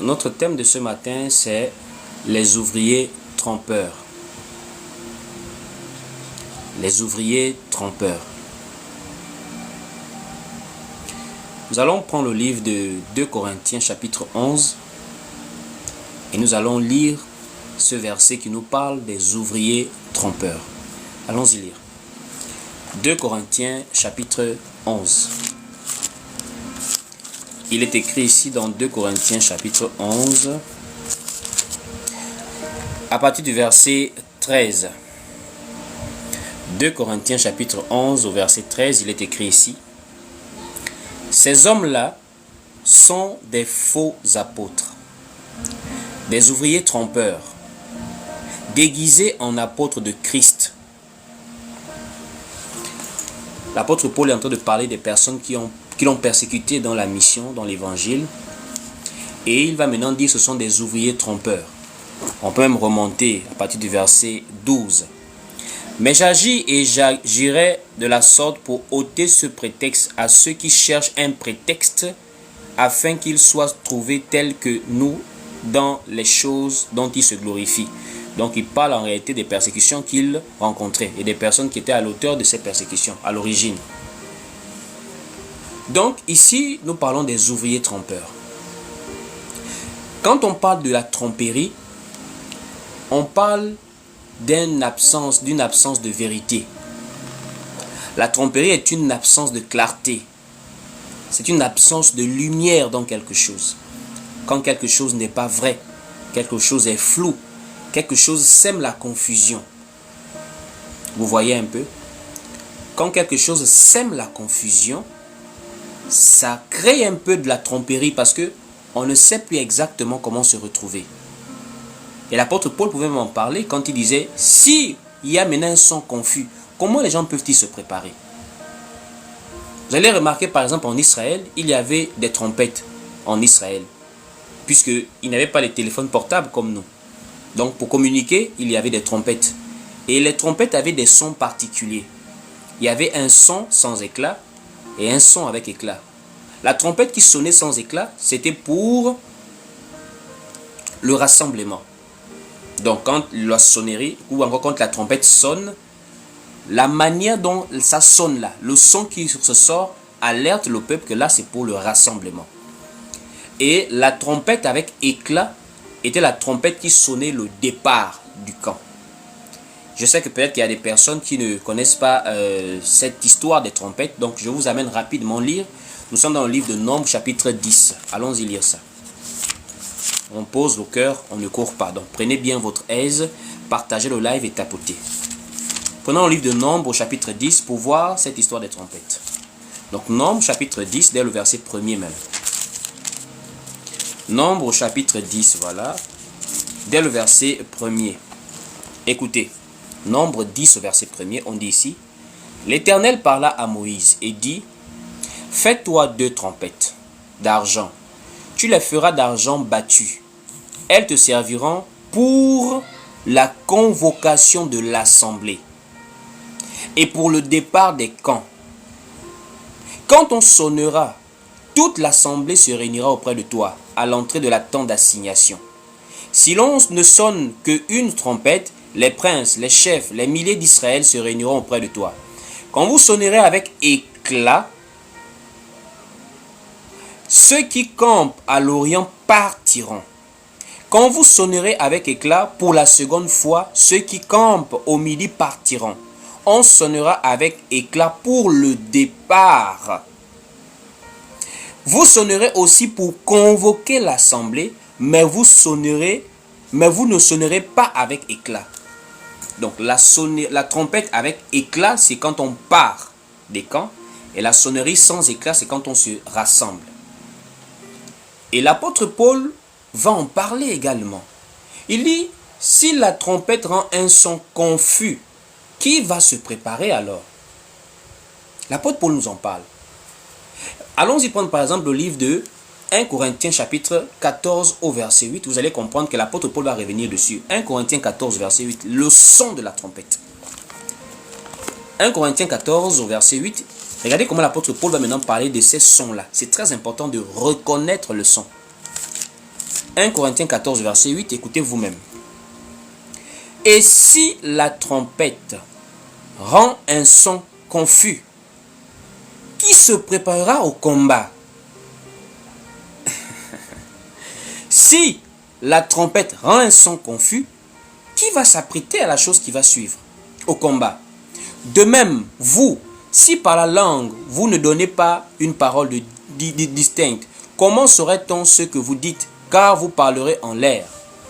Notre thème de ce matin, c'est les ouvriers trompeurs. Les ouvriers trompeurs. Nous allons prendre le livre de 2 Corinthiens chapitre 11 et nous allons lire ce verset qui nous parle des ouvriers trompeurs. Allons-y lire. 2 Corinthiens chapitre 11. Il est écrit ici dans 2 Corinthiens chapitre 11 à partir du verset 13. 2 Corinthiens chapitre 11 au verset 13, il est écrit ici: ces hommes-là sont des faux apôtres, des ouvriers trompeurs, déguisés en apôtres de Christ. L'apôtre Paul est en train de parler des personnes qui l'ont persécuté dans la mission, dans l'évangile. Et il va maintenant dire que ce sont des ouvriers trompeurs. On peut même remonter à partir du verset 12. Mais j'agis et j'agirai de la sorte pour ôter ce prétexte à ceux qui cherchent un prétexte afin qu'ils soient trouvés tels que nous dans les choses dont ils se glorifient. Donc il parle en réalité des persécutions qu'il rencontrait et des personnes qui étaient à l'auteur de ces persécutions, à l'origine. Donc ici, nous parlons des ouvriers trompeurs. Quand on parle de la tromperie, on parle d'une absence de vérité. La tromperie est une absence de clarté. C'est une absence de lumière dans quelque chose. Quand quelque chose n'est pas vrai, quelque chose est flou, quelque chose sème la confusion. Vous voyez un peu? Quand quelque chose sème la confusion, ça crée un peu de la tromperie parce que on ne sait plus exactement comment se retrouver. Et l'apôtre Paul pouvait m'en parler quand il disait: si il y a maintenant un son confus, comment les gens peuvent-ils se préparer? Vous allez remarquer par exemple en Israël, il y avait des trompettes en Israël, puisqu'ils n'avaient pas les téléphones portables comme nous. Donc pour communiquer, il y avait des trompettes. Et les trompettes avaient des sons particuliers. Il y avait un son sans éclat et un son avec éclat. La trompette qui sonnait sans éclat, c'était pour le rassemblement. Donc quand la sonnerie, ou encore quand la trompette sonne, la manière dont ça sonne là, le son qui se sort, alerte le peuple que là c'est pour le rassemblement. Et la trompette avec éclat était la trompette qui sonnait le départ du camp. Je sais que peut-être qu'il y a des personnes qui ne connaissent pas cette histoire des trompettes, donc je vous amène rapidement lire. Nous sommes dans le livre de Nombres chapitre 10. Allons-y lire ça. On pose le cœur, on ne court pas. Donc prenez bien votre aise, partagez le live et tapotez. Prenons le livre de Nombres chapitre 10 pour voir cette histoire des trompettes. Donc Nombres chapitre 10, dès le verset 1er même. Nombres chapitre 10, voilà, dès le verset 1er. Écoutez, Nombres 10 au verset 1er, on dit ici: l'Éternel parla à Moïse et dit: fais-toi 2 trompettes d'argent. Tu les feras d'argent battu. Elles te serviront pour la convocation de l'assemblée et pour le départ des camps. Quand on sonnera, toute l'assemblée se réunira auprès de toi à l'entrée de la tente d'assignation. Si l'on ne sonne qu'une trompette, les princes, les chefs, les milliers d'Israël se réuniront auprès de toi. Quand vous sonnerez avec éclat, ceux qui campent à l'Orient partiront. Quand vous sonnerez avec éclat pour la seconde fois, ceux qui campent au midi partiront. On sonnera avec éclat pour le départ. Vous sonnerez aussi pour convoquer l'assemblée, mais vous ne sonnerez pas avec éclat. Donc la trompette avec éclat, c'est quand on part des camps, et la sonnerie sans éclat, c'est quand on se rassemble. Et l'apôtre Paul va en parler également. Il dit: si la trompette rend un son confus, qui va se préparer alors? L'apôtre Paul nous en parle. Allons-y prendre par exemple le livre de 1 Corinthiens chapitre 14 au verset 8. Vous allez comprendre que l'apôtre Paul va revenir dessus. 1 Corinthiens 14 verset 8, le son de la trompette. 1 Corinthiens 14 au verset 8. Regardez comment l'apôtre Paul va maintenant parler de ces sons-là. C'est très important de reconnaître le son. 1 Corinthiens 14, verset 8, écoutez vous-même. Et si la trompette rend un son confus, qui se préparera au combat? Si la trompette rend un son confus, qui va s'apprêter à la chose qui va suivre, au combat? De même, vous, si par la langue, vous ne donnez pas une parole distincte, comment saurait-on ce que vous dites, car vous parlerez en l'air?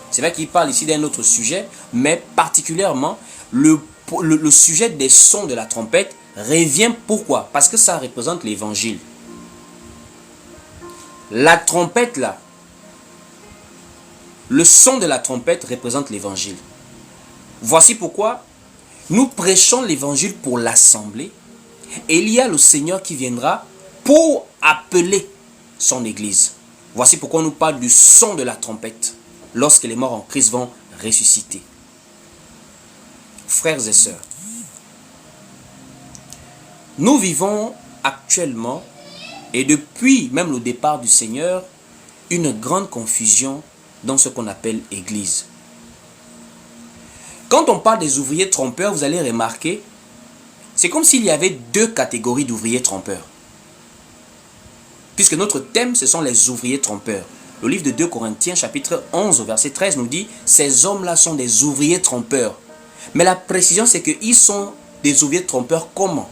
C'est vrai qu'il parle ici d'un autre sujet, mais particulièrement, le sujet des sons de la trompette revient. Pourquoi? Parce que ça représente l'évangile. La trompette là, le son de la trompette représente l'évangile. Voici pourquoi nous prêchons l'évangile pour l'assemblée. Et il y a le Seigneur qui viendra pour appeler son église. Voici pourquoi on nous parle du son de la trompette lorsque les morts en Christ vont ressusciter. Frères et sœurs, nous vivons actuellement, et depuis même le départ du Seigneur, une grande confusion dans ce qu'on appelle église. Quand on parle des ouvriers trompeurs, vous allez remarquer, c'est comme s'il y avait deux catégories d'ouvriers trompeurs. Puisque notre thème, ce sont les ouvriers trompeurs. Le livre de 2 Corinthiens, chapitre 11, verset 13, nous dit « Ces hommes-là sont des ouvriers trompeurs. » Mais la précision, c'est qu'ils sont des ouvriers trompeurs comment?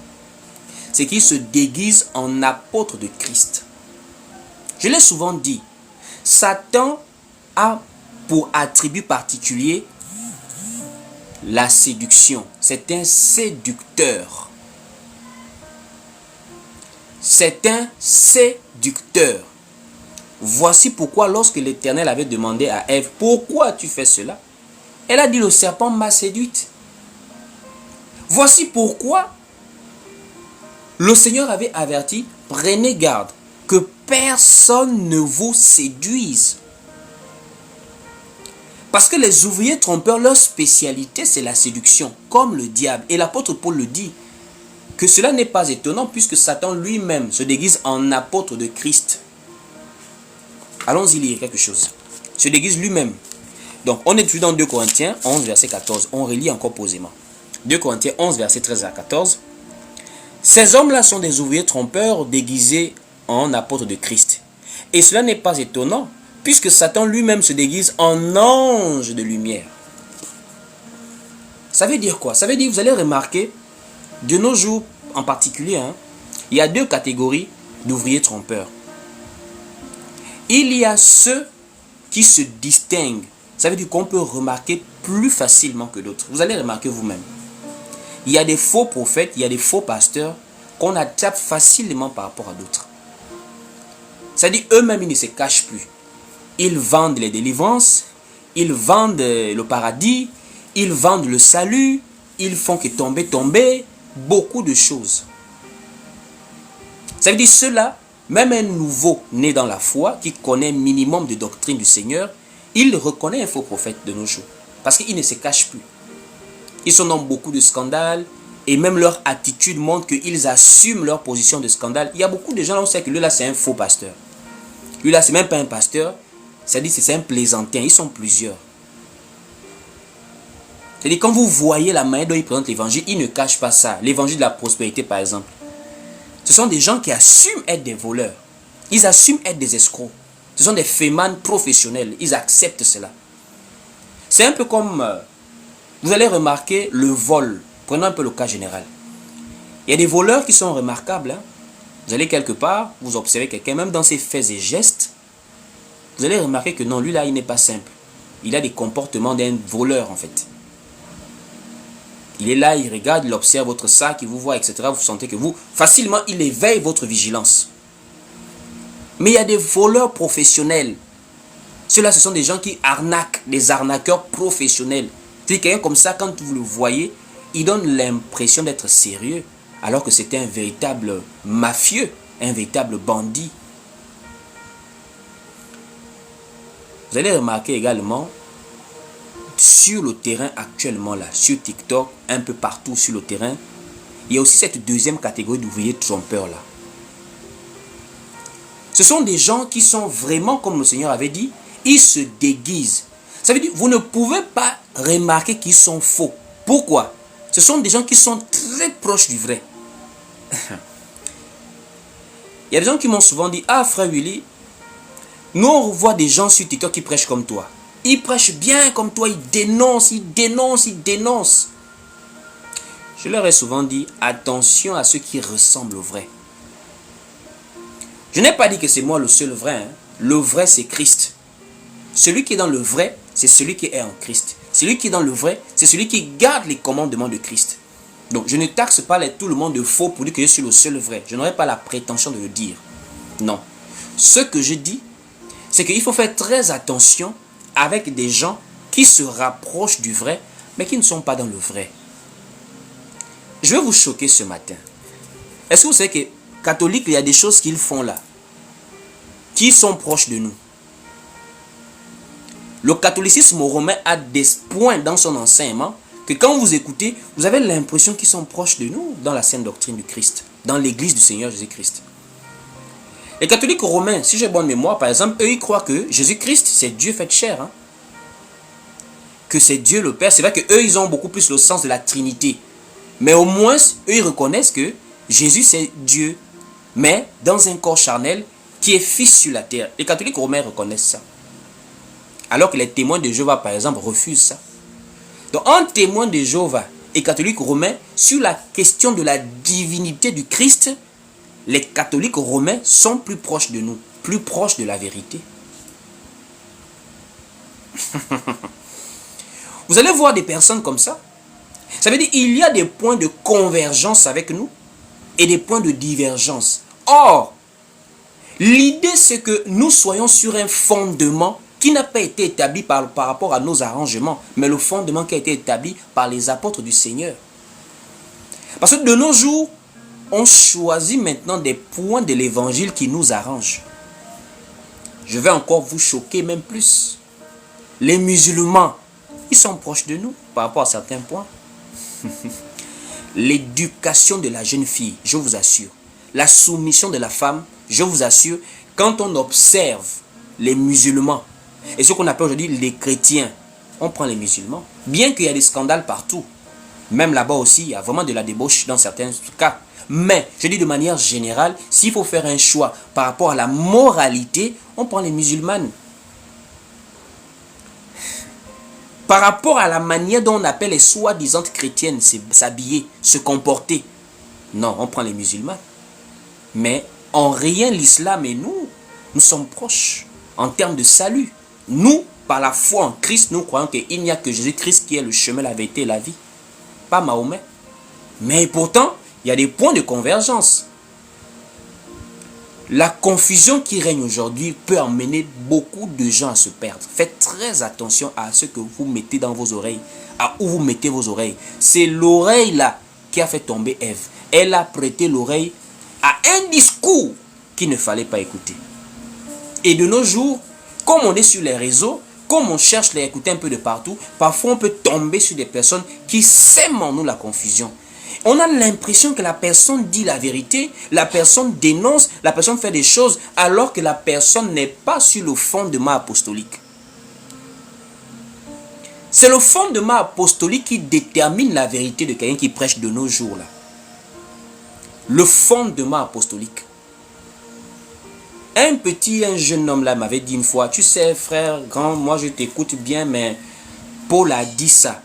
C'est qu'ils se déguisent en apôtres de Christ. Je l'ai souvent dit, Satan a pour attribut particulier la séduction. C'est un séducteur. C'est un séducteur. Voici pourquoi lorsque l'Éternel avait demandé à Ève, « Pourquoi tu fais cela ?» Elle a dit, « Le serpent m'a séduite. » Voici pourquoi le Seigneur avait averti, « Prenez garde que personne ne vous séduise. » Parce que les ouvriers trompeurs, leur spécialité, c'est la séduction, comme le diable. Et l'apôtre Paul le dit, que cela n'est pas étonnant puisque Satan lui-même se déguise en apôtre de Christ. Allons-y lire quelque chose. Se déguise lui-même. Donc, on est toujours dans 2 Corinthiens 11, verset 14. On relit encore posément. 2 Corinthiens 11, verset 13 à 14. Ces hommes-là sont des ouvriers trompeurs déguisés en apôtres de Christ. Et cela n'est pas étonnant, puisque Satan lui-même se déguise en ange de lumière. Ça veut dire quoi? Ça veut dire, vous allez remarquer, de nos jours en particulier, il y a deux catégories d'ouvriers trompeurs. Il y a ceux qui se distinguent. Ça veut dire qu'on peut remarquer plus facilement que d'autres. Vous allez remarquer vous-même. Il y a des faux prophètes, il y a des faux pasteurs qu'on attrape facilement par rapport à d'autres. C'est-à-dire eux-mêmes, ils ne se cachent plus. Ils vendent les délivrances, ils vendent le paradis, ils vendent le salut, ils font que tomber, beaucoup de choses. Ça veut dire ceux-là, même un nouveau né dans la foi, qui connaît un minimum de doctrine du Seigneur, il reconnaît un faux prophète de nos jours. Parce qu'ils ne se cachent plus. Ils sont dans beaucoup de scandales, et même leur attitude montre qu'ils assument leur position de scandale. Il y a beaucoup de gens là, on sait que lui là c'est un faux pasteur. Lui là c'est même pas un pasteur, c'est-à-dire c'est un plaisantin, ils sont plusieurs. C'est-à-dire quand vous voyez la manière dont ils présentent l'évangile, ils ne cachent pas ça. L'évangile de la prospérité par exemple. Ce sont des gens qui assument être des voleurs. Ils assument être des escrocs. Ce sont des fémanes professionnels. Ils acceptent cela. C'est un peu comme, vous allez remarquer le vol. Prenons un peu le cas général. Il y a des voleurs qui sont remarquables. Vous allez quelque part, vous observez quelqu'un, même dans ses faits et gestes, vous allez remarquer que non, lui là, il n'est pas simple. Il a des comportements d'un voleur en fait. Il est là, il regarde, il observe votre sac, il vous voit, etc. Vous sentez que vous, facilement, il éveille votre vigilance. Mais il y a des voleurs professionnels. Ceux-là, ce sont des gens qui arnaquent, des arnaqueurs professionnels. C'est quelqu'un comme ça, quand vous le voyez, il donne l'impression d'être sérieux, alors que c'était un véritable mafieux, un véritable bandit. Vous allez remarquer également, sur le terrain actuellement là, sur TikTok, un peu partout sur le terrain, il y a aussi cette deuxième catégorie d'ouvriers trompeurs là. Ce sont des gens qui sont vraiment, comme le Seigneur avait dit, Ils se déguisent. Ça veut dire, vous ne pouvez pas remarquer qu'ils sont faux. Pourquoi? Ce sont des gens qui sont très proches du vrai. Il y a des gens qui m'ont souvent dit, ah frère Willy, nous on voit des gens sur TikTok qui prêchent comme toi. Ils prêchent bien comme toi, ils dénoncent, ils dénoncent, ils dénoncent. Je leur ai souvent dit, attention à ceux qui ressemblent au vrai. Je n'ai pas dit que c'est moi le seul vrai. Hein. Le vrai, c'est Christ. Celui qui est dans le vrai, c'est celui qui est en Christ. Celui qui est dans le vrai, c'est celui qui garde les commandements de Christ. Donc, je ne taxe pas tout le monde de faux pour dire que je suis le seul vrai. Je n'aurais pas la prétention de le dire. Non. Ce que je dis, c'est qu'il faut faire très attention avec des gens qui se rapprochent du vrai, mais qui ne sont pas dans le vrai. Je vais vous choquer ce matin. Est-ce que vous savez que catholiques, il y a des choses qu'ils font là, qui sont proches de nous? Le catholicisme romain a des points dans son enseignement que quand vous écoutez, vous avez l'impression qu'ils sont proches de nous dans la sainte doctrine du Christ, dans l'église du Seigneur Jésus-Christ. Les catholiques romains, si j'ai bonne mémoire, par exemple, eux, ils croient que Jésus-Christ, c'est Dieu fait chair. Hein? Que c'est Dieu le Père. C'est vrai qu'eux, ils ont beaucoup plus le sens de la Trinité. Mais au moins, eux, ils reconnaissent que Jésus, c'est Dieu, mais dans un corps charnel qui est fils sur la terre. Les catholiques romains reconnaissent ça. Alors que les témoins de Jéhovah, par exemple, refusent ça. Donc, un témoin de Jéhovah et catholique romain, sur la question de la divinité du Christ, les catholiques romains sont plus proches de nous, plus proches de la vérité. Vous allez voir des personnes comme ça. Ça veut dire qu'il y a des points de convergence avec nous et des points de divergence. Or, l'idée c'est que nous soyons sur un fondement qui n'a pas été établi par rapport à nos arrangements, mais le fondement qui a été établi par les apôtres du Seigneur. Parce que de nos jours, on choisit maintenant des points de l'évangile qui nous arrangent. Je vais encore vous choquer même plus. Les musulmans, ils sont proches de nous par rapport à certains points. L'éducation de la jeune fille, je vous assure. La soumission de la femme, je vous assure. Quand on observe les musulmans et ce qu'on appelle aujourd'hui les chrétiens, on prend les musulmans. Bien qu'il y ait des scandales partout. Même là-bas aussi, il y a vraiment de la débauche dans certains cas. Mais, je dis de manière générale, s'il faut faire un choix par rapport à la moralité, on prend les musulmanes. Par rapport à la manière dont on appelle les soi-disant chrétiennes s'habiller, se comporter, non, on prend les musulmans. Mais en rien, l'islam et nous sommes proches en termes de salut. Nous, par la foi en Christ, nous croyons qu'il n'y a que Jésus-Christ qui est le chemin, la vérité et la vie. Pas Mahomet. Mais pourtant, il y a des points de convergence. La confusion qui règne aujourd'hui peut emmener beaucoup de gens à se perdre. Faites très attention à ce que vous mettez dans vos oreilles, à où vous mettez vos oreilles. C'est l'oreille là qui a fait tomber Ève. Elle a prêté l'oreille à un discours qu'il ne fallait pas écouter. Et de nos jours, comme on est sur les réseaux, comme on cherche à écouter un peu de partout, parfois on peut tomber sur des personnes qui sèment en nous la confusion. On a l'impression que la personne dit la vérité, la personne dénonce, la personne fait des choses, alors que la personne n'est pas sur le fondement apostolique. C'est le fondement apostolique qui détermine la vérité de quelqu'un qui prêche de nos jours là. Le fondement apostolique. Un jeune homme là m'avait dit une fois, tu sais frère, grand, moi je t'écoute bien, mais Paul a dit ça.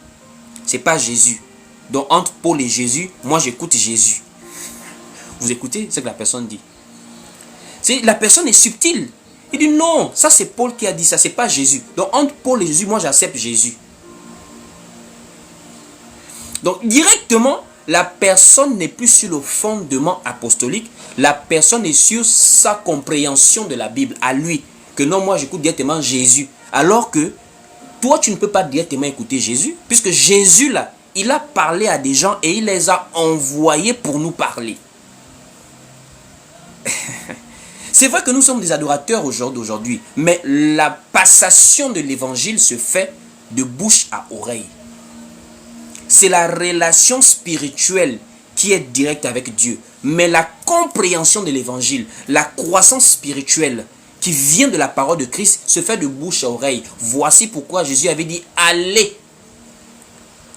C'est pas Jésus. Donc entre Paul et Jésus, moi j'écoute Jésus. Vous écoutez ce que la personne dit. La personne est subtile. Il dit non, ça c'est Paul qui a dit ça, c'est pas Jésus. Donc entre Paul et Jésus, moi j'accepte Jésus. Donc directement, la personne n'est plus sur le fondement apostolique. La personne est sur sa compréhension de la Bible, à lui. Que non, moi j'écoute directement Jésus. Alors que toi tu ne peux pas directement écouter Jésus. Puisque Jésus là, il a parlé à des gens et il les a envoyés pour nous parler. C'est vrai que nous sommes des adorateurs aujourd'hui, mais la passation de l'évangile se fait de bouche à oreille. C'est la relation spirituelle qui est directe avec Dieu. Mais la compréhension de l'évangile, la croissance spirituelle qui vient de la parole de Christ se fait de bouche à oreille. Voici pourquoi Jésus avait dit « Allez ».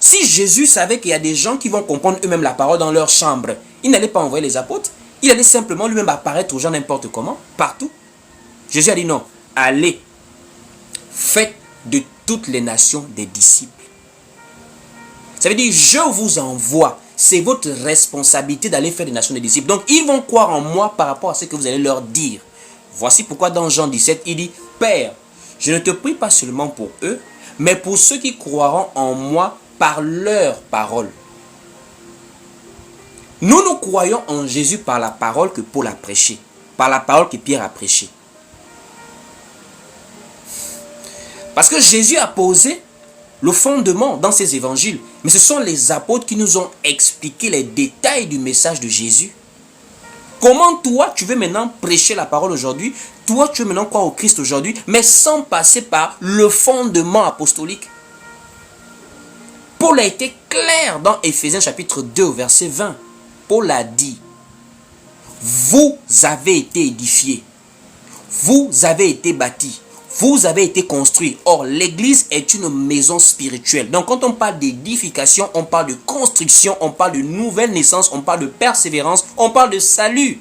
Si Jésus savait qu'il y a des gens qui vont comprendre eux-mêmes la parole dans leur chambre, il n'allait pas envoyer les apôtres. Il allait simplement lui-même apparaître aux gens n'importe comment, partout. Jésus a dit non, allez, faites de toutes les nations des disciples. Ça veut dire, je vous envoie. C'est votre responsabilité d'aller faire des nations des disciples. Donc, ils vont croire en moi par rapport à ce que vous allez leur dire. Voici pourquoi dans Jean 17, il dit, Père, je ne te prie pas seulement pour eux, mais pour ceux qui croiront en moi par leur parole. Nous croyons en Jésus par la parole que Paul a prêchée, par la parole que Pierre a prêchée. Parce que Jésus a posé le fondement dans ses évangiles. Mais ce sont les apôtres qui nous ont expliqué les détails du message de Jésus. Comment toi, tu veux maintenant prêcher la parole aujourd'hui? Toi, tu veux maintenant croire au Christ aujourd'hui, mais sans passer par le fondement apostolique. Paul a été clair dans Éphésiens chapitre 2, verset 20. Paul a dit, vous avez été édifiés, vous avez été bâtis, vous avez été construits. Or, l'église est une maison spirituelle. Donc, quand on parle d'édification, on parle de construction, on parle de nouvelle naissance, on parle de persévérance, on parle de salut.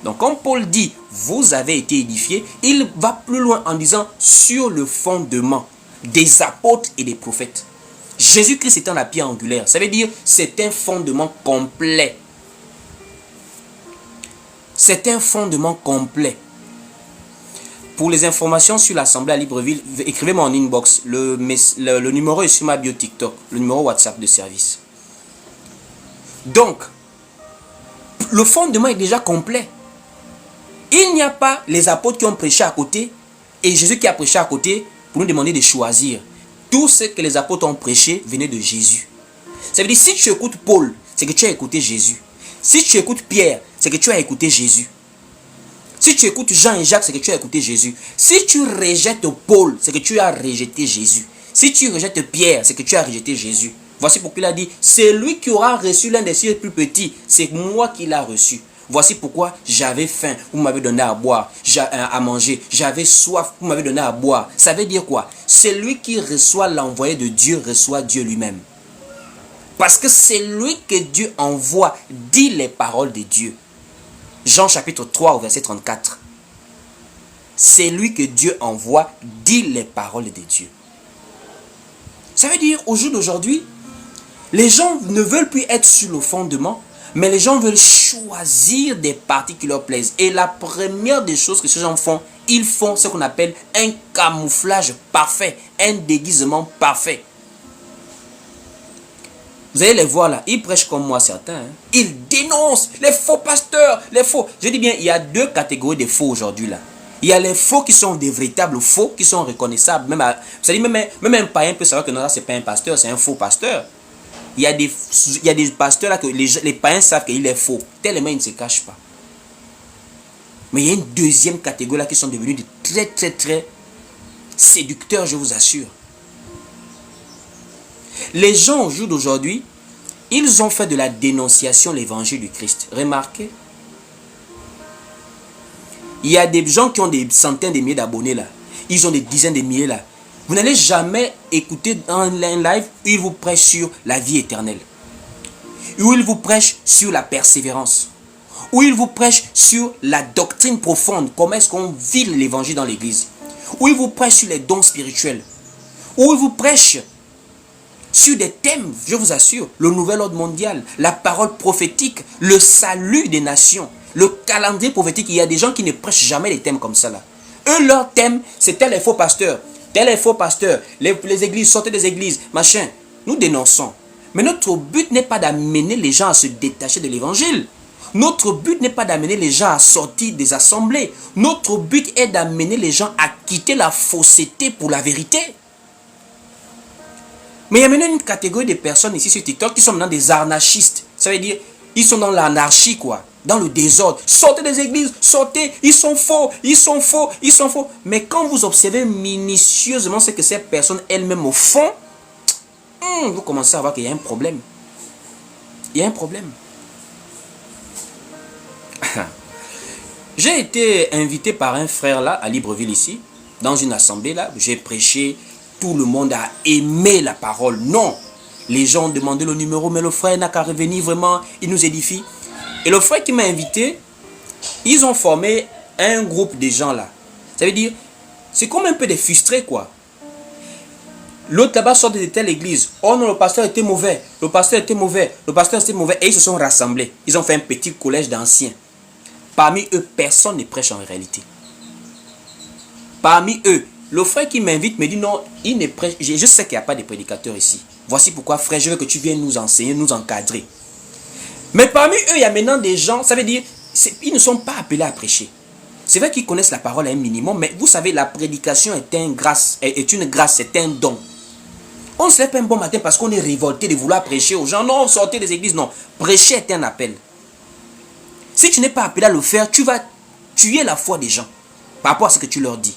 Donc, quand Paul dit, vous avez été édifiés, il va plus loin en disant, sur le fondement des apôtres et des prophètes. Jésus-Christ étant la pierre angulaire, ça veut dire, c'est un fondement complet. C'est un fondement complet. Pour les informations sur l'Assemblée à Libreville, écrivez-moi en inbox. Le numéro est sur ma bio TikTok. Le numéro WhatsApp de service. Donc, le fondement est déjà complet. Il n'y a pas les apôtres qui ont prêché à côté et Jésus qui a prêché à côté pour nous demander de choisir. Tout ce que les apôtres ont prêché venait de Jésus. Ça veut dire, si tu écoutes Paul, c'est que tu as écouté Jésus. Si tu écoutes Pierre, c'est que tu as écouté Jésus. Si tu écoutes Jean et Jacques, c'est que tu as écouté Jésus. Si tu rejettes Paul, c'est que tu as rejeté Jésus. Si tu rejettes Pierre, c'est que tu as rejeté Jésus. Voici pourquoi il a dit, c'est lui qui aura reçu l'un des cieux plus petits. C'est moi qui l'ai reçu. Voici pourquoi j'avais faim, vous m'avez donné à boire, à manger. J'avais soif, vous m'avez donné à boire. Ça veut dire quoi? Celui qui reçoit l'envoyé de Dieu, reçoit Dieu lui-même. Parce que c'est lui que Dieu envoie, dit les paroles de Dieu. Jean chapitre 3 au verset 34. C'est lui que Dieu envoie, dit les paroles de Dieu. Ça veut dire, au jour d'aujourd'hui, les gens ne veulent plus être sur le fondement, mais les gens veulent choisir des parties qui leur plaisent. Et la première des choses que ces gens font, ils font ce qu'on appelle un camouflage parfait, un déguisement parfait. Vous allez les voir là, ils prêchent comme moi certains. Hein. Ils dénoncent les faux pasteurs, les faux. Je dis bien, il y a deux catégories de faux aujourd'hui là. Il y a les faux qui sont des véritables faux, qui sont reconnaissables. Même un païen peut savoir que non, ça c'est pas un pasteur, c'est un faux pasteur. Il y a des pasteurs là que les païens savent qu'il est faux. Tellement ils ne se cachent pas. Mais il y a une deuxième catégorie là qui sont devenus de très séducteurs, je vous assure. Les gens au jour d'aujourd'hui, ils ont fait de la dénonciation l'évangile du Christ. Remarquez. Il y a des gens qui ont des centaines de milliers d'abonnés là. Ils ont des dizaines de milliers là. Vous n'allez jamais écouter un live où ils vous prêchent sur la vie éternelle. Où ils vous prêchent sur la persévérance. Où ils vous prêchent sur la doctrine profonde. Comment est-ce qu'on vit l'évangile dans l'église. Où ils vous prêchent sur les dons spirituels. Où ils vous prêchent sur des thèmes, je vous assure, le nouvel ordre mondial, la parole prophétique, le salut des nations, le calendrier prophétique. Il y a des gens qui ne prêchent jamais des thèmes comme ça là. Eux, leur thème, c'est tel est faux pasteur, tel est faux pasteur, les églises, sortez des églises, machin. Nous dénonçons. Mais notre but n'est pas d'amener les gens à se détacher de l'évangile. Notre but n'est pas d'amener les gens à sortir des assemblées. Notre but est d'amener les gens à quitter la fausseté pour la vérité. Mais il y a maintenant une catégorie de personnes ici sur TikTok qui sont maintenant des anarchistes. Ça veut dire, ils sont dans l'anarchie quoi, dans le désordre. Sortez des églises, sortez, ils sont faux, ils sont faux, ils sont faux. Mais quand vous observez minutieusement ce que ces personnes elles-mêmes au fond, vous commencez à voir qu'il y a un problème. Il y a un problème. J'ai été invité par un frère là, à Libreville ici, dans une assemblée là, j'ai prêché, tout le monde a aimé la parole. Non, les gens ont demandé le numéro, mais le frère n'a qu'à revenir vraiment, il nous édifie. Et le frère qui m'a invité, ils ont formé un groupe de gens là. Ça veut dire, c'est comme un peu des frustrés quoi. L'autre là-bas sort de telle église. Oh non, le pasteur était mauvais. Le pasteur était mauvais. Le pasteur était mauvais. Et ils se sont rassemblés. Ils ont fait un petit collège d'anciens. Parmi eux, personne ne prêche en réalité. Parmi eux, le frère qui m'invite me dit non, il ne prêche. Je sais qu'il n'y a pas de prédicateurs ici. Voici pourquoi, frère, je veux que tu viennes nous enseigner, nous encadrer. Mais parmi eux, il y a maintenant des gens, ça veut dire, ils ne sont pas appelés à prêcher. C'est vrai qu'ils connaissent la parole à un minimum, mais vous savez, la prédication est une grâce, c'est un don. On ne se lève pas un bon matin parce qu'on est révolté de vouloir prêcher aux gens. Non, sortez des églises, non. Prêcher est un appel. Si tu n'es pas appelé à le faire, tu vas tuer la foi des gens par rapport à ce que tu leur dis.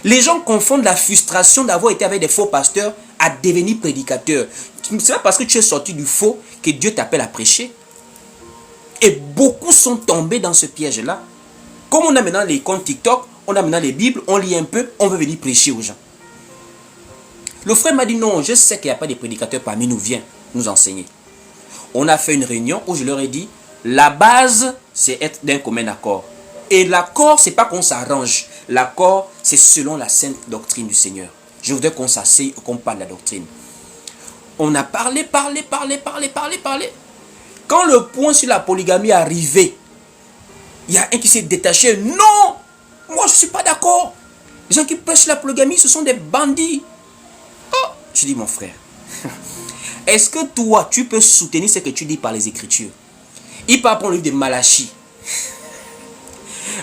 Les gens confondent la frustration d'avoir été avec des faux pasteurs à devenir prédicateur. C'est pas parce que tu es sorti du faux que Dieu t'appelle à prêcher. Et beaucoup sont tombés dans ce piège-là. Comme on a maintenant les comptes TikTok, on a maintenant les Bibles, on lit un peu, on veut venir prêcher aux gens. Le frère m'a dit non, je sais qu'il n'y a pas de prédicateurs parmi nous, viens nous enseigner. On a fait une réunion où je leur ai dit, la base, c'est être d'un commun accord. Et l'accord, c'est pas qu'on s'arrange. L'accord, c'est selon la sainte doctrine du Seigneur. Je voudrais qu'on s'asseye, qu'on parle de la doctrine. On a parlé. Quand le point sur la polygamie est arrivé, il y a un qui s'est détaché. Non, moi je ne suis pas d'accord. Les gens qui prêchent la polygamie, ce sont des bandits. Oh, je dis mon frère, est-ce que toi, tu peux soutenir ce que tu dis par les Écritures? Il part prendre le livre de Malachie.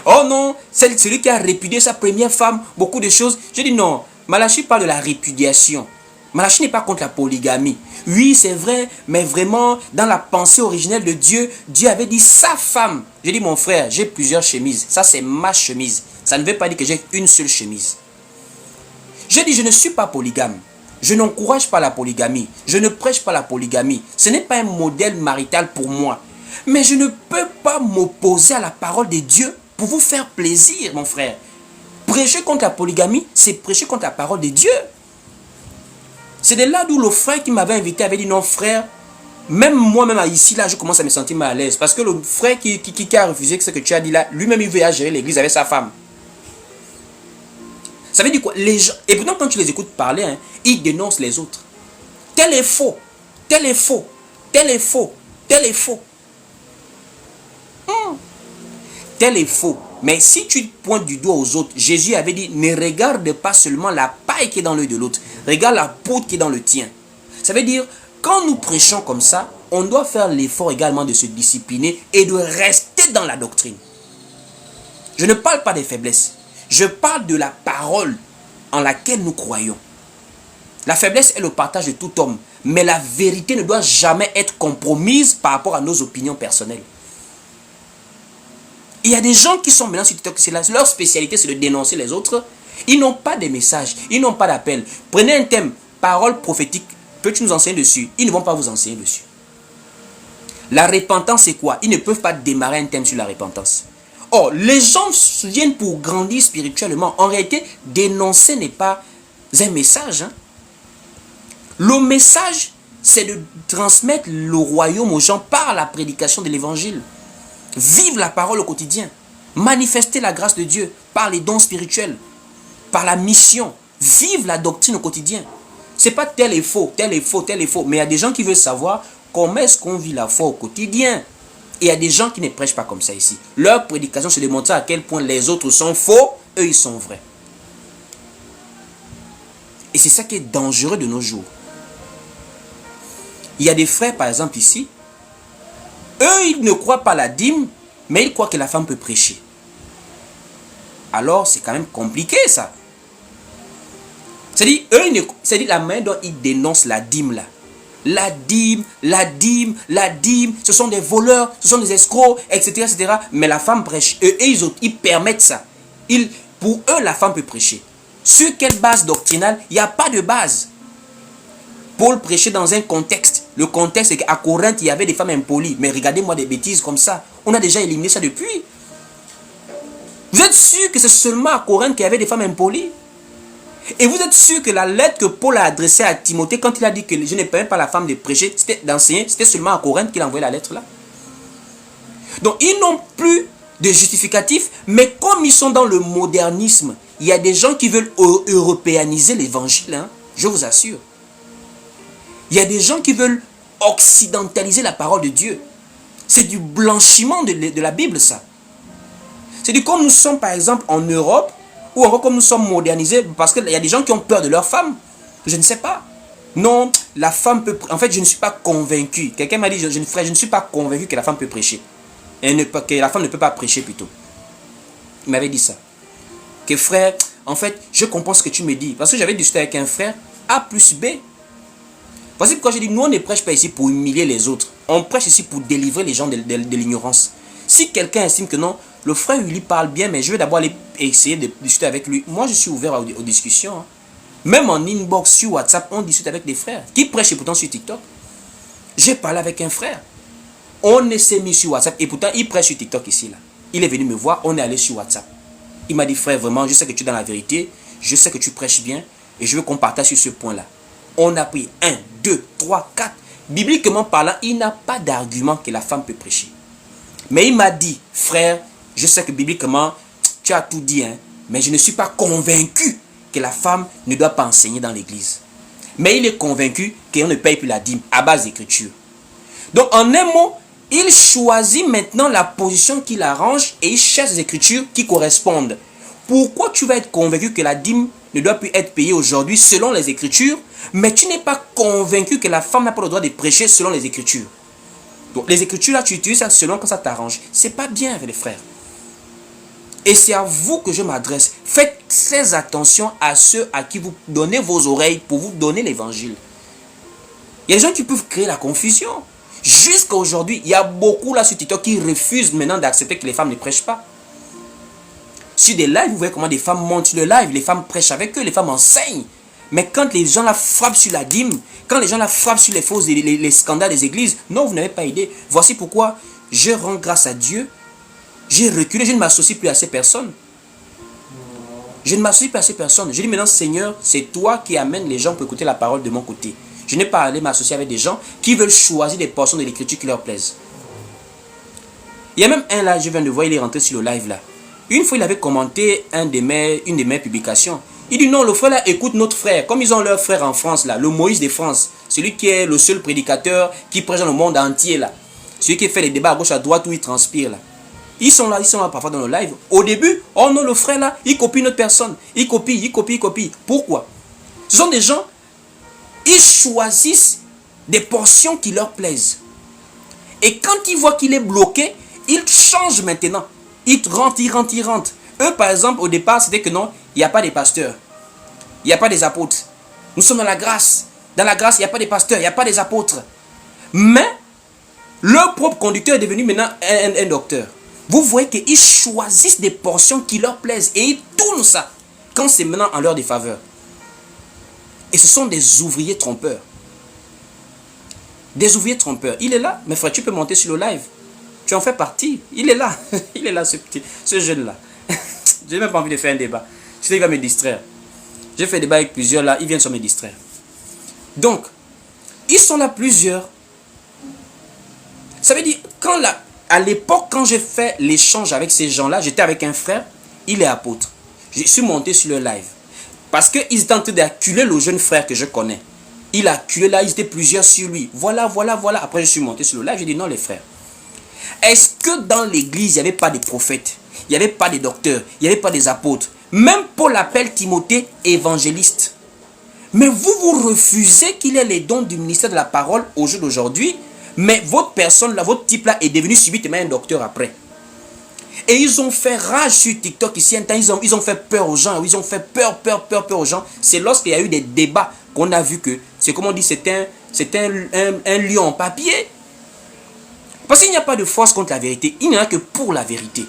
Oh non, celui qui a répudié sa première femme, beaucoup de choses. Je dis non, Malachie parle de la répudiation. Malachie n'est pas contre la polygamie. Oui, c'est vrai, mais vraiment, dans la pensée originelle de Dieu, Dieu avait dit sa femme. Je dis mon frère, j'ai plusieurs chemises. Ça, c'est ma chemise. Ça ne veut pas dire que j'ai une seule chemise. Je dis, je ne suis pas polygame. Je n'encourage pas la polygamie. Je ne prêche pas la polygamie. Ce n'est pas un modèle marital pour moi. Mais je ne peux pas m'opposer à la parole de Dieu pour vous faire plaisir, mon frère. Prêcher contre la polygamie, c'est prêcher contre la parole de Dieu. C'est de là d'où le frère qui m'avait invité avait dit non, frère, même moi-même ici, là, je commence à me sentir mal à l'aise. Parce que le frère qui a refusé ce que tu as dit là, lui-même, il veut à gérer l'église avec sa femme. Ça veut dire quoi? Les gens, et pourtant, quand tu les écoutes parler, hein, ils dénoncent les autres. Tel est faux, tel est faux, tel est faux, tel est faux. Tel est faux. Mais si tu pointes du doigt aux autres, Jésus avait dit, ne regarde pas seulement la paille qui est dans l'œil de l'autre, regarde la poudre qui est dans le tien. Ça veut dire, quand nous prêchons comme ça, on doit faire l'effort également de se discipliner et de rester dans la doctrine. Je ne parle pas des faiblesses. Je parle de la parole en laquelle nous croyons. La faiblesse est le partage de tout homme. Mais la vérité ne doit jamais être compromise par rapport à nos opinions personnelles. Il y a des gens qui sont maintenant sur TikTok, leur spécialité c'est de dénoncer les autres. Ils n'ont pas de messages, ils n'ont pas d'appel. Prenez un thème, parole prophétique, peux-tu nous enseigner dessus? Ils ne vont pas vous enseigner dessus. La repentance c'est quoi? Ils ne peuvent pas démarrer un thème sur la repentance. Or, les gens viennent pour grandir spirituellement. En réalité, dénoncer n'est pas un message. Hein? Le message, c'est de transmettre le royaume aux gens par la prédication de l'évangile. Vivre la parole au quotidien. Manifester la grâce de Dieu par les dons spirituels. Par la mission. Vivre la doctrine au quotidien. C'est pas tel est faux, tel est faux, tel est faux. Mais il y a des gens qui veulent savoir comment est-ce qu'on vit la foi au quotidien. Et il y a des gens qui ne prêchent pas comme ça ici. Leur prédication, c'est de montrer à quel point les autres sont faux, eux ils sont vrais. Et c'est ça qui est dangereux de nos jours. Il y a des frères, par exemple, ici. Eux, ils ne croient pas à la dîme, mais ils croient que la femme peut prêcher. Alors, c'est quand même compliqué, ça. C'est-à-dire, la manière dont ils dénoncent la dîme, là. La dîme, ce sont des voleurs, ce sont des escrocs, etc., etc. Mais la femme prêche. Et ils permettent ça. Pour eux, la femme peut prêcher. Sur quelle base doctrinale? Il n'y a pas de base. Paul prêchait dans un contexte. Le contexte, c'est qu'à Corinthe, il y avait des femmes impolies. Mais regardez-moi des bêtises comme ça. On a déjà éliminé ça depuis. Vous êtes sûr que c'est seulement à Corinthe qu'il y avait des femmes impolies? Et vous êtes sûr que la lettre que Paul a adressée à Timothée, quand il a dit que je ne permets pas la femme de prêcher, d'enseigner, c'était seulement à Corinthe qu'il a envoyé la lettre là? Donc ils n'ont plus de justificatif, mais comme ils sont dans le modernisme, il y a des gens qui veulent européaniser l'évangile, hein, je vous assure. Il y a des gens qui veulent occidentaliser la parole de Dieu. C'est du blanchiment de la Bible, ça. C'est du comme nous sommes par exemple en Europe, ou encore comme nous sommes modernisés, parce qu'il y a des gens qui ont peur de leur femme. Je ne sais pas. Non, la femme peut... En fait, je ne suis pas convaincu. Quelqu'un m'a dit, frère, je ne suis pas convaincu que la femme peut prêcher. Que la femme ne peut pas prêcher plutôt. Il m'avait dit ça. Que frère, en fait, je comprends ce que tu me dis. Parce que j'avais discuté avec un frère, A plus B. Parce que quand j'ai dit, nous on ne prêche pas ici pour humilier les autres. On prêche ici pour délivrer les gens de l'ignorance. Si quelqu'un estime que non, le frère lui parle bien, mais je vais d'abord aller essayer de discuter avec lui. Moi je suis ouvert aux discussions. Hein. Même en inbox sur WhatsApp, on discute avec des frères. Qui prêchent pourtant sur TikTok. J'ai parlé avec un frère. On s'est mis sur WhatsApp et pourtant il prêche sur TikTok ici. Là. Il est venu me voir, on est allé sur WhatsApp. Il m'a dit, frère, vraiment, je sais que tu es dans la vérité, je sais que tu prêches bien et je veux qu'on partage sur ce point-là. On a pris 1, 2, 3, 4. Bibliquement parlant, il n'a pas d'argument que la femme peut prêcher. Mais il m'a dit, frère, je sais que bibliquement, tu as tout dit, hein, mais je ne suis pas convaincu que la femme ne doit pas enseigner dans l'église. Mais il est convaincu qu'on ne paye plus la dîme à base d'écriture. Donc, en un mot, il choisit maintenant la position qui l'arrange et il cherche des écritures qui correspondent. Pourquoi tu vas être convaincu que la dîme ne doit plus être payée aujourd'hui selon les écritures, mais tu n'es pas convaincu que la femme n'a pas le droit de prêcher selon les écritures? Donc les écritures là, tu utilises ça selon quand ça t'arrange. C'est pas bien avec les frères. Et c'est à vous que je m'adresse. Faites très attention à ceux à qui vous donnez vos oreilles pour vous donner l'évangile. Il y a des gens qui peuvent créer la confusion. Jusqu'à aujourd'hui, il y a beaucoup là sur TikTok qui refusent maintenant d'accepter que les femmes ne prêchent pas. Sur des lives, vous voyez comment des femmes montent sur le live, les femmes prêchent avec eux, les femmes enseignent. Mais quand les gens la frappent sur la dîme, quand les gens la frappent sur les fausses, les scandales des églises, non, vous n'avez pas aidé. Voici pourquoi je rends grâce à Dieu. J'ai reculé, je ne m'associe plus à ces personnes. Je ne m'associe plus à ces personnes. Je dis maintenant, Seigneur, c'est toi qui amènes les gens pour écouter la parole de mon côté. Je n'ai pas à aller m'associer avec des gens qui veulent choisir des portions de l'écriture qui leur plaisent. Il y a même un là, je viens de voir, il est rentré sur le live là. Une fois, il avait commenté une de mes publications. Il dit non, le frère là écoute notre frère. Comme ils ont leur frère en France là, le Moïse de France. Celui qui est le seul prédicateur qui prêche dans le monde entier là. Celui qui fait les débats à gauche à droite où il transpire là. Ils sont là parfois dans le live. Au début, oh non, le frère là, il copie notre personne. Il copie. Pourquoi? Ce sont des gens, ils choisissent des portions qui leur plaisent. Et quand ils voient qu'il est bloqué, ils changent maintenant. Ils rentrent. Eux, par exemple, au départ, c'était que non, il n'y a pas de pasteurs. Il n'y a pas des apôtres. Nous sommes dans la grâce. Dans la grâce, il n'y a pas de pasteurs, il n'y a pas des apôtres. Mais, leur propre conducteur est devenu maintenant un docteur. Vous voyez qu'ils choisissent des portions qui leur plaisent. Et ils tournent ça. Quand c'est maintenant en leur défaveur. Et ce sont des ouvriers trompeurs. Des ouvriers trompeurs. Il est là. Mais frère, tu peux monter sur le live. Tu en fais partie. Il est là. Il est là, ce jeune-là. Je n'ai même pas envie de faire un débat. Je sais qu'il va me distraire. J'ai fait un débat avec plusieurs là. Ils viennent sur me distraire. Donc, ils sont là plusieurs. Ça veut dire, à l'époque, quand j'ai fait l'échange avec ces gens-là, j'étais avec un frère. Il est apôtre. Je suis monté sur le live. Parce qu'ils étaient en train d'acculer le jeune frère que je connais. Il a acculé là, ils étaient plusieurs sur lui. Voilà. Après, je suis monté sur le live. J'ai dit non, les frères. Est-ce que dans l'église, il n'y avait pas de prophètes? Il n'y avait pas de docteurs? Il n'y avait pas des apôtres? Même Paul appelle Timothée évangéliste. Mais vous refusez qu'il ait les dons du ministère de la parole au jour d'aujourd'hui. Mais votre personne là, votre type là est devenu subitement un docteur après. Et ils ont fait rage sur TikTok ici. Un temps, ils ont fait peur aux gens. Ils ont fait peur aux gens. C'est lorsqu'il y a eu des débats qu'on a vu que, c'est comme on dit, c'est un lion en papier. Parce qu'il n'y a pas de force contre la vérité. Il n'y en a que pour la vérité.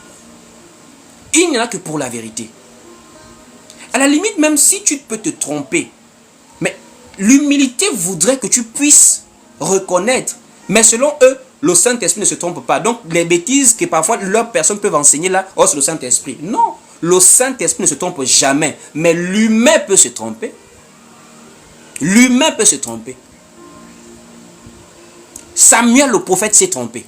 Il n'y en a que pour la vérité. À la limite, même si tu peux te tromper, mais l'humilité voudrait que tu puisses reconnaître. Mais selon eux, le Saint-Esprit ne se trompe pas. Donc, les bêtises que parfois leurs personnes peuvent enseigner là, oh, c'est le Saint-Esprit. Non, le Saint-Esprit ne se trompe jamais. Mais l'humain peut se tromper. L'humain peut se tromper. Samuel, le prophète, s'est trompé.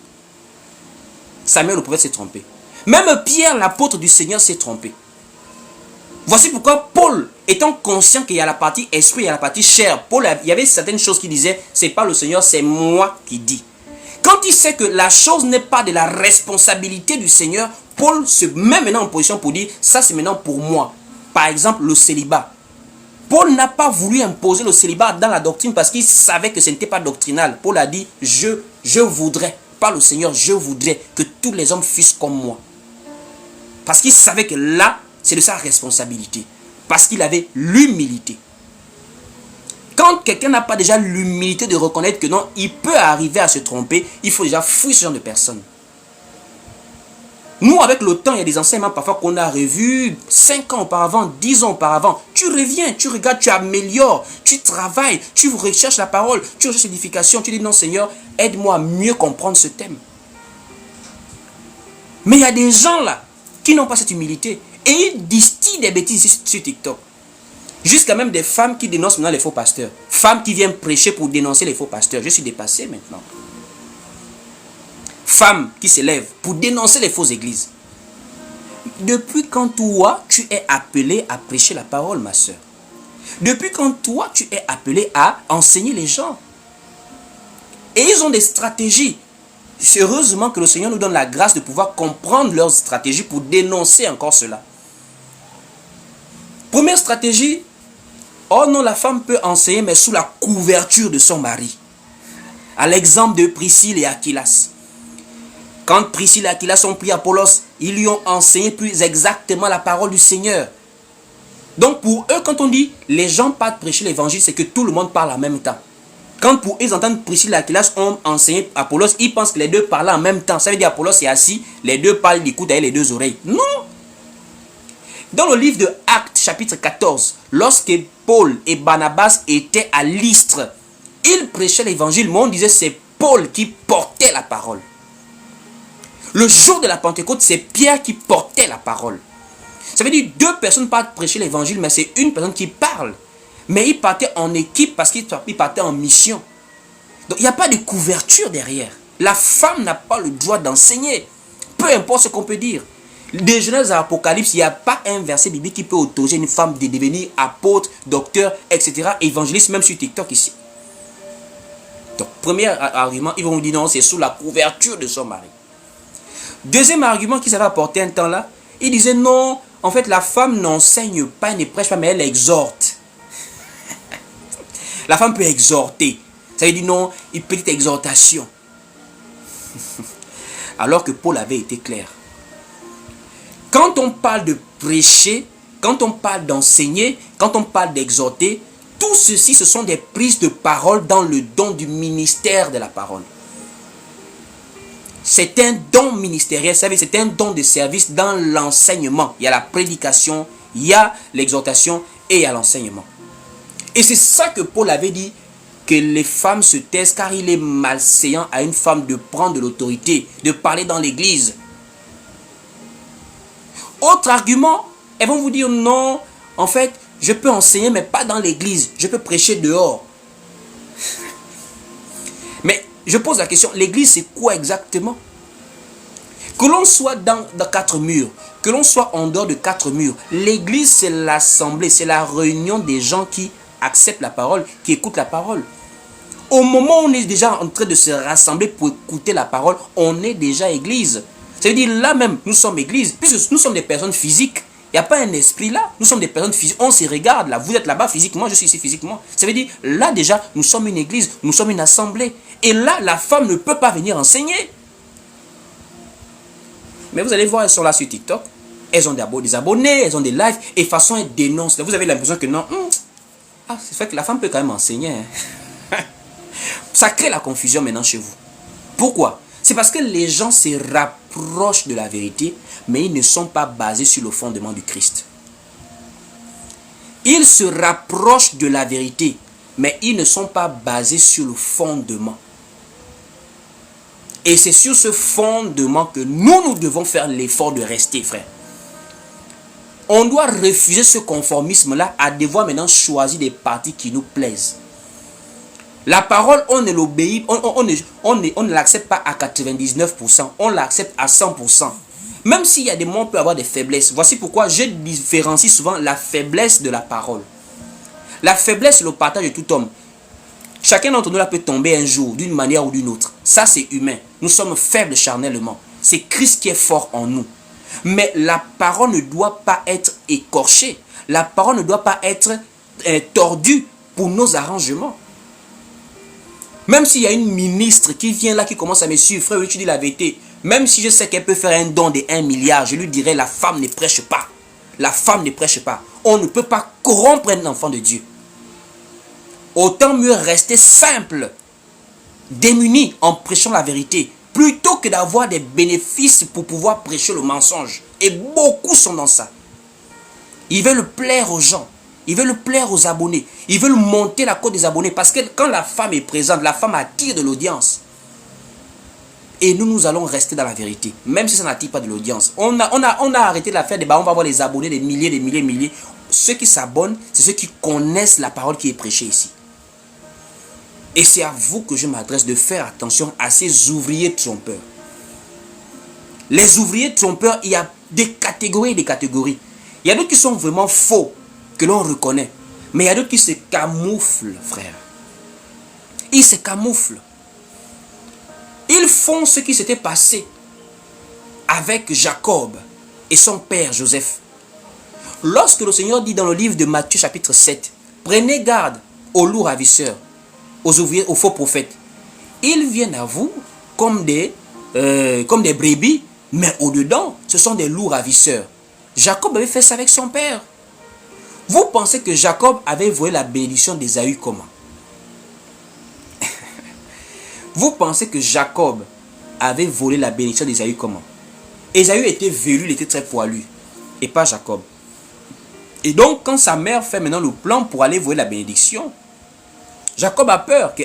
Samuel, le prophète, s'est trompé. Même Pierre, l'apôtre du Seigneur, s'est trompé. Voici pourquoi Paul, étant conscient qu'il y a la partie esprit et la partie chair, Paul, il y avait certaines choses qui disaient, c'est pas le Seigneur, c'est moi qui dis. Quand il sait que la chose n'est pas de la responsabilité du Seigneur, Paul se met maintenant en position pour dire, ça c'est maintenant pour moi. Par exemple, le célibat. Paul n'a pas voulu imposer le célibat dans la doctrine parce qu'il savait que ce n'était pas doctrinal. Paul a dit, je voudrais, pas le Seigneur, je voudrais que tous les hommes fussent comme moi. Parce qu'il savait que là, c'est de sa responsabilité. Parce qu'il avait l'humilité. Quand quelqu'un n'a pas déjà l'humilité de reconnaître que non, il peut arriver à se tromper, il faut déjà fuir ce genre de personnes. Nous, avec le temps, il y a des enseignements parfois qu'on a revus 5 ans auparavant, 10 ans auparavant. Tu reviens, tu regardes, tu améliores, tu travailles, tu recherches la parole, tu recherches l'édification, tu dis non Seigneur, aide-moi à mieux comprendre ce thème. Mais il y a des gens là qui n'ont pas cette humilité. Et ils distillent des bêtises sur TikTok. Jusqu'à même des femmes qui dénoncent maintenant les faux pasteurs. Femmes qui viennent prêcher pour dénoncer les faux pasteurs. Je suis dépassé maintenant. Femmes qui s'élèvent pour dénoncer les fausses églises. Depuis quand toi, tu es appelé à prêcher la parole, ma soeur? Depuis quand toi, tu es appelé à enseigner les gens? Et ils ont des stratégies. Heureusement que le Seigneur nous donne la grâce de pouvoir comprendre leurs stratégies pour dénoncer encore cela. Première stratégie, oh non, la femme peut enseigner, mais sous la couverture de son mari. À l'exemple de Priscille et Aquilas. Quand Priscille et Aquilas ont pris Apollos, ils lui ont enseigné plus exactement la parole du Seigneur. Donc pour eux, quand on dit les gens partent prêcher l'évangile, c'est que tout le monde parle en même temps. Quand pour eux, ils entendent Priscille et Aquilas ont enseigné Apollos, ils pensent que les deux parlent en même temps. Ça veut dire Apollos est assis, les deux parlent, ils écoutent avec les deux oreilles. Non! Dans le livre de Actes, chapitre 14, lorsque Paul et Barnabas étaient à Lystre, ils prêchaient l'évangile, mais on disait c'est Paul qui portait la parole. Le jour de la Pentecôte, c'est Pierre qui portait la parole. Ça veut dire deux personnes partent prêcher l'évangile, mais c'est une personne qui parle. Mais ils partaient en équipe parce qu'ils partaient en mission. Donc il n'y a pas de couverture derrière. La femme n'a pas le droit d'enseigner. Peu importe ce qu'on peut dire. De Genèse à Apocalypse, il n'y a pas un verset biblique qui peut autoriser une femme de devenir apôtre, docteur, etc. Évangéliste, même sur TikTok ici. Donc, premier argument, ils vont vous dire non, c'est sous la couverture de son mari. Deuxième argument qu'ils avaient apporté un temps là, ils disaient non, en fait, la femme n'enseigne pas, elle ne prêche pas, mais elle exhorte. La femme peut exhorter. Ça veut dire non, une petite exhortation. Alors que Paul avait été clair. Quand on parle de prêcher, quand on parle d'enseigner, quand on parle d'exhorter, tout ceci, ce sont des prises de parole dans le don du ministère de la parole. C'est un don ministériel, c'est un don de service dans l'enseignement. Il y a la prédication, il y a l'exhortation et il y a l'enseignement. Et c'est ça que Paul avait dit, que les femmes se taisent car il est malséant à une femme de prendre de l'autorité, de parler dans l'église. Autre argument, elles vont vous dire non, en fait, je peux enseigner mais pas dans l'église, je peux prêcher dehors. Mais je pose la question, l'église c'est quoi exactement? Que l'on soit dans 4 murs, que l'on soit en dehors de 4 murs, l'église c'est l'assemblée, c'est la réunion des gens qui acceptent la parole, qui écoutent la parole. Au moment où on est déjà en train de se rassembler pour écouter la parole, on est déjà église. Ça veut dire là même, nous sommes église, puisque nous sommes des personnes physiques. Il n'y a pas un esprit là, nous sommes des personnes physiques, on se regarde là, vous êtes là-bas physiquement, je suis ici physiquement. Ça veut dire, là déjà, nous sommes une église, nous sommes une assemblée. Et là, la femme ne peut pas venir enseigner. Mais vous allez voir, elles sont là sur TikTok, elles ont des abonnés, elles ont des lives, et de toute façon, elles dénoncent. Vous avez l'impression que non, c'est fait que la femme peut quand même enseigner. Ça crée la confusion maintenant chez vous. Pourquoi? C'est parce que les gens se rapprochent de la vérité, mais ils ne sont pas basés sur le fondement du Christ. Ils se rapprochent de la vérité, mais ils ne sont pas basés sur le fondement. Et c'est sur ce fondement que nous devons faire l'effort de rester, frère. On doit refuser ce conformisme-là à devoir maintenant choisir des partis qui nous plaisent. La parole, on ne l'obéit, on ne l'accepte pas à 99%, on l'accepte à 100%. Même s'il y a des moments où on peut avoir des faiblesses. Voici pourquoi je différencie souvent la faiblesse de la parole. La faiblesse, c'est le partage de tout homme. Chacun d'entre nous là peut tomber un jour, d'une manière ou d'une autre. Ça, c'est humain. Nous sommes faibles charnellement. C'est Christ qui est fort en nous. Mais la parole ne doit pas être écorchée. La parole ne doit pas être tordue pour nos arrangements. Même s'il y a une ministre qui vient là, qui commence à me suivre, frère, oui, tu dis la vérité. Même si je sais qu'elle peut faire un don de 1 milliard, je lui dirais, la femme ne prêche pas. La femme ne prêche pas. On ne peut pas corrompre un enfant de Dieu. Autant mieux rester simple, démuni en prêchant la vérité, plutôt que d'avoir des bénéfices pour pouvoir prêcher le mensonge. Et beaucoup sont dans ça. Ils veulent plaire aux gens. Ils veulent plaire aux abonnés. Ils veulent monter la cote des abonnés. Parce que quand la femme est présente, la femme attire de l'audience. Et nous allons rester dans la vérité. Même si ça n'attire pas de l'audience. On a arrêté de la faire débat. On va voir les abonnés, des milliers. Ceux qui s'abonnent, c'est ceux qui connaissent la parole qui est prêchée ici. Et c'est à vous que je m'adresse de faire attention à ces ouvriers trompeurs. Les ouvriers trompeurs, il y a des catégories et des catégories. Il y a d'autres qui sont vraiment faux, que l'on reconnaît. Mais il y a d'autres qui se camouflent, frère. Ils se camouflent. Ils font ce qui s'était passé avec Jacob et son père Joseph. Lorsque le Seigneur dit dans le livre de Matthieu chapitre 7, prenez garde aux loups ravisseurs, aux ouvriers, aux faux prophètes. Ils viennent à vous comme des brebis, mais au-dedans, ce sont des loups ravisseurs. Jacob avait fait ça avec son père. Vous pensez que Jacob avait volé la bénédiction d'Ésaü comment? Vous pensez que Jacob avait volé la bénédiction d'Ésaü comment? Ésaü était velu, il était très poilu, et pas Jacob. Et donc, quand sa mère fait maintenant le plan pour aller voler la bénédiction, Jacob a peur que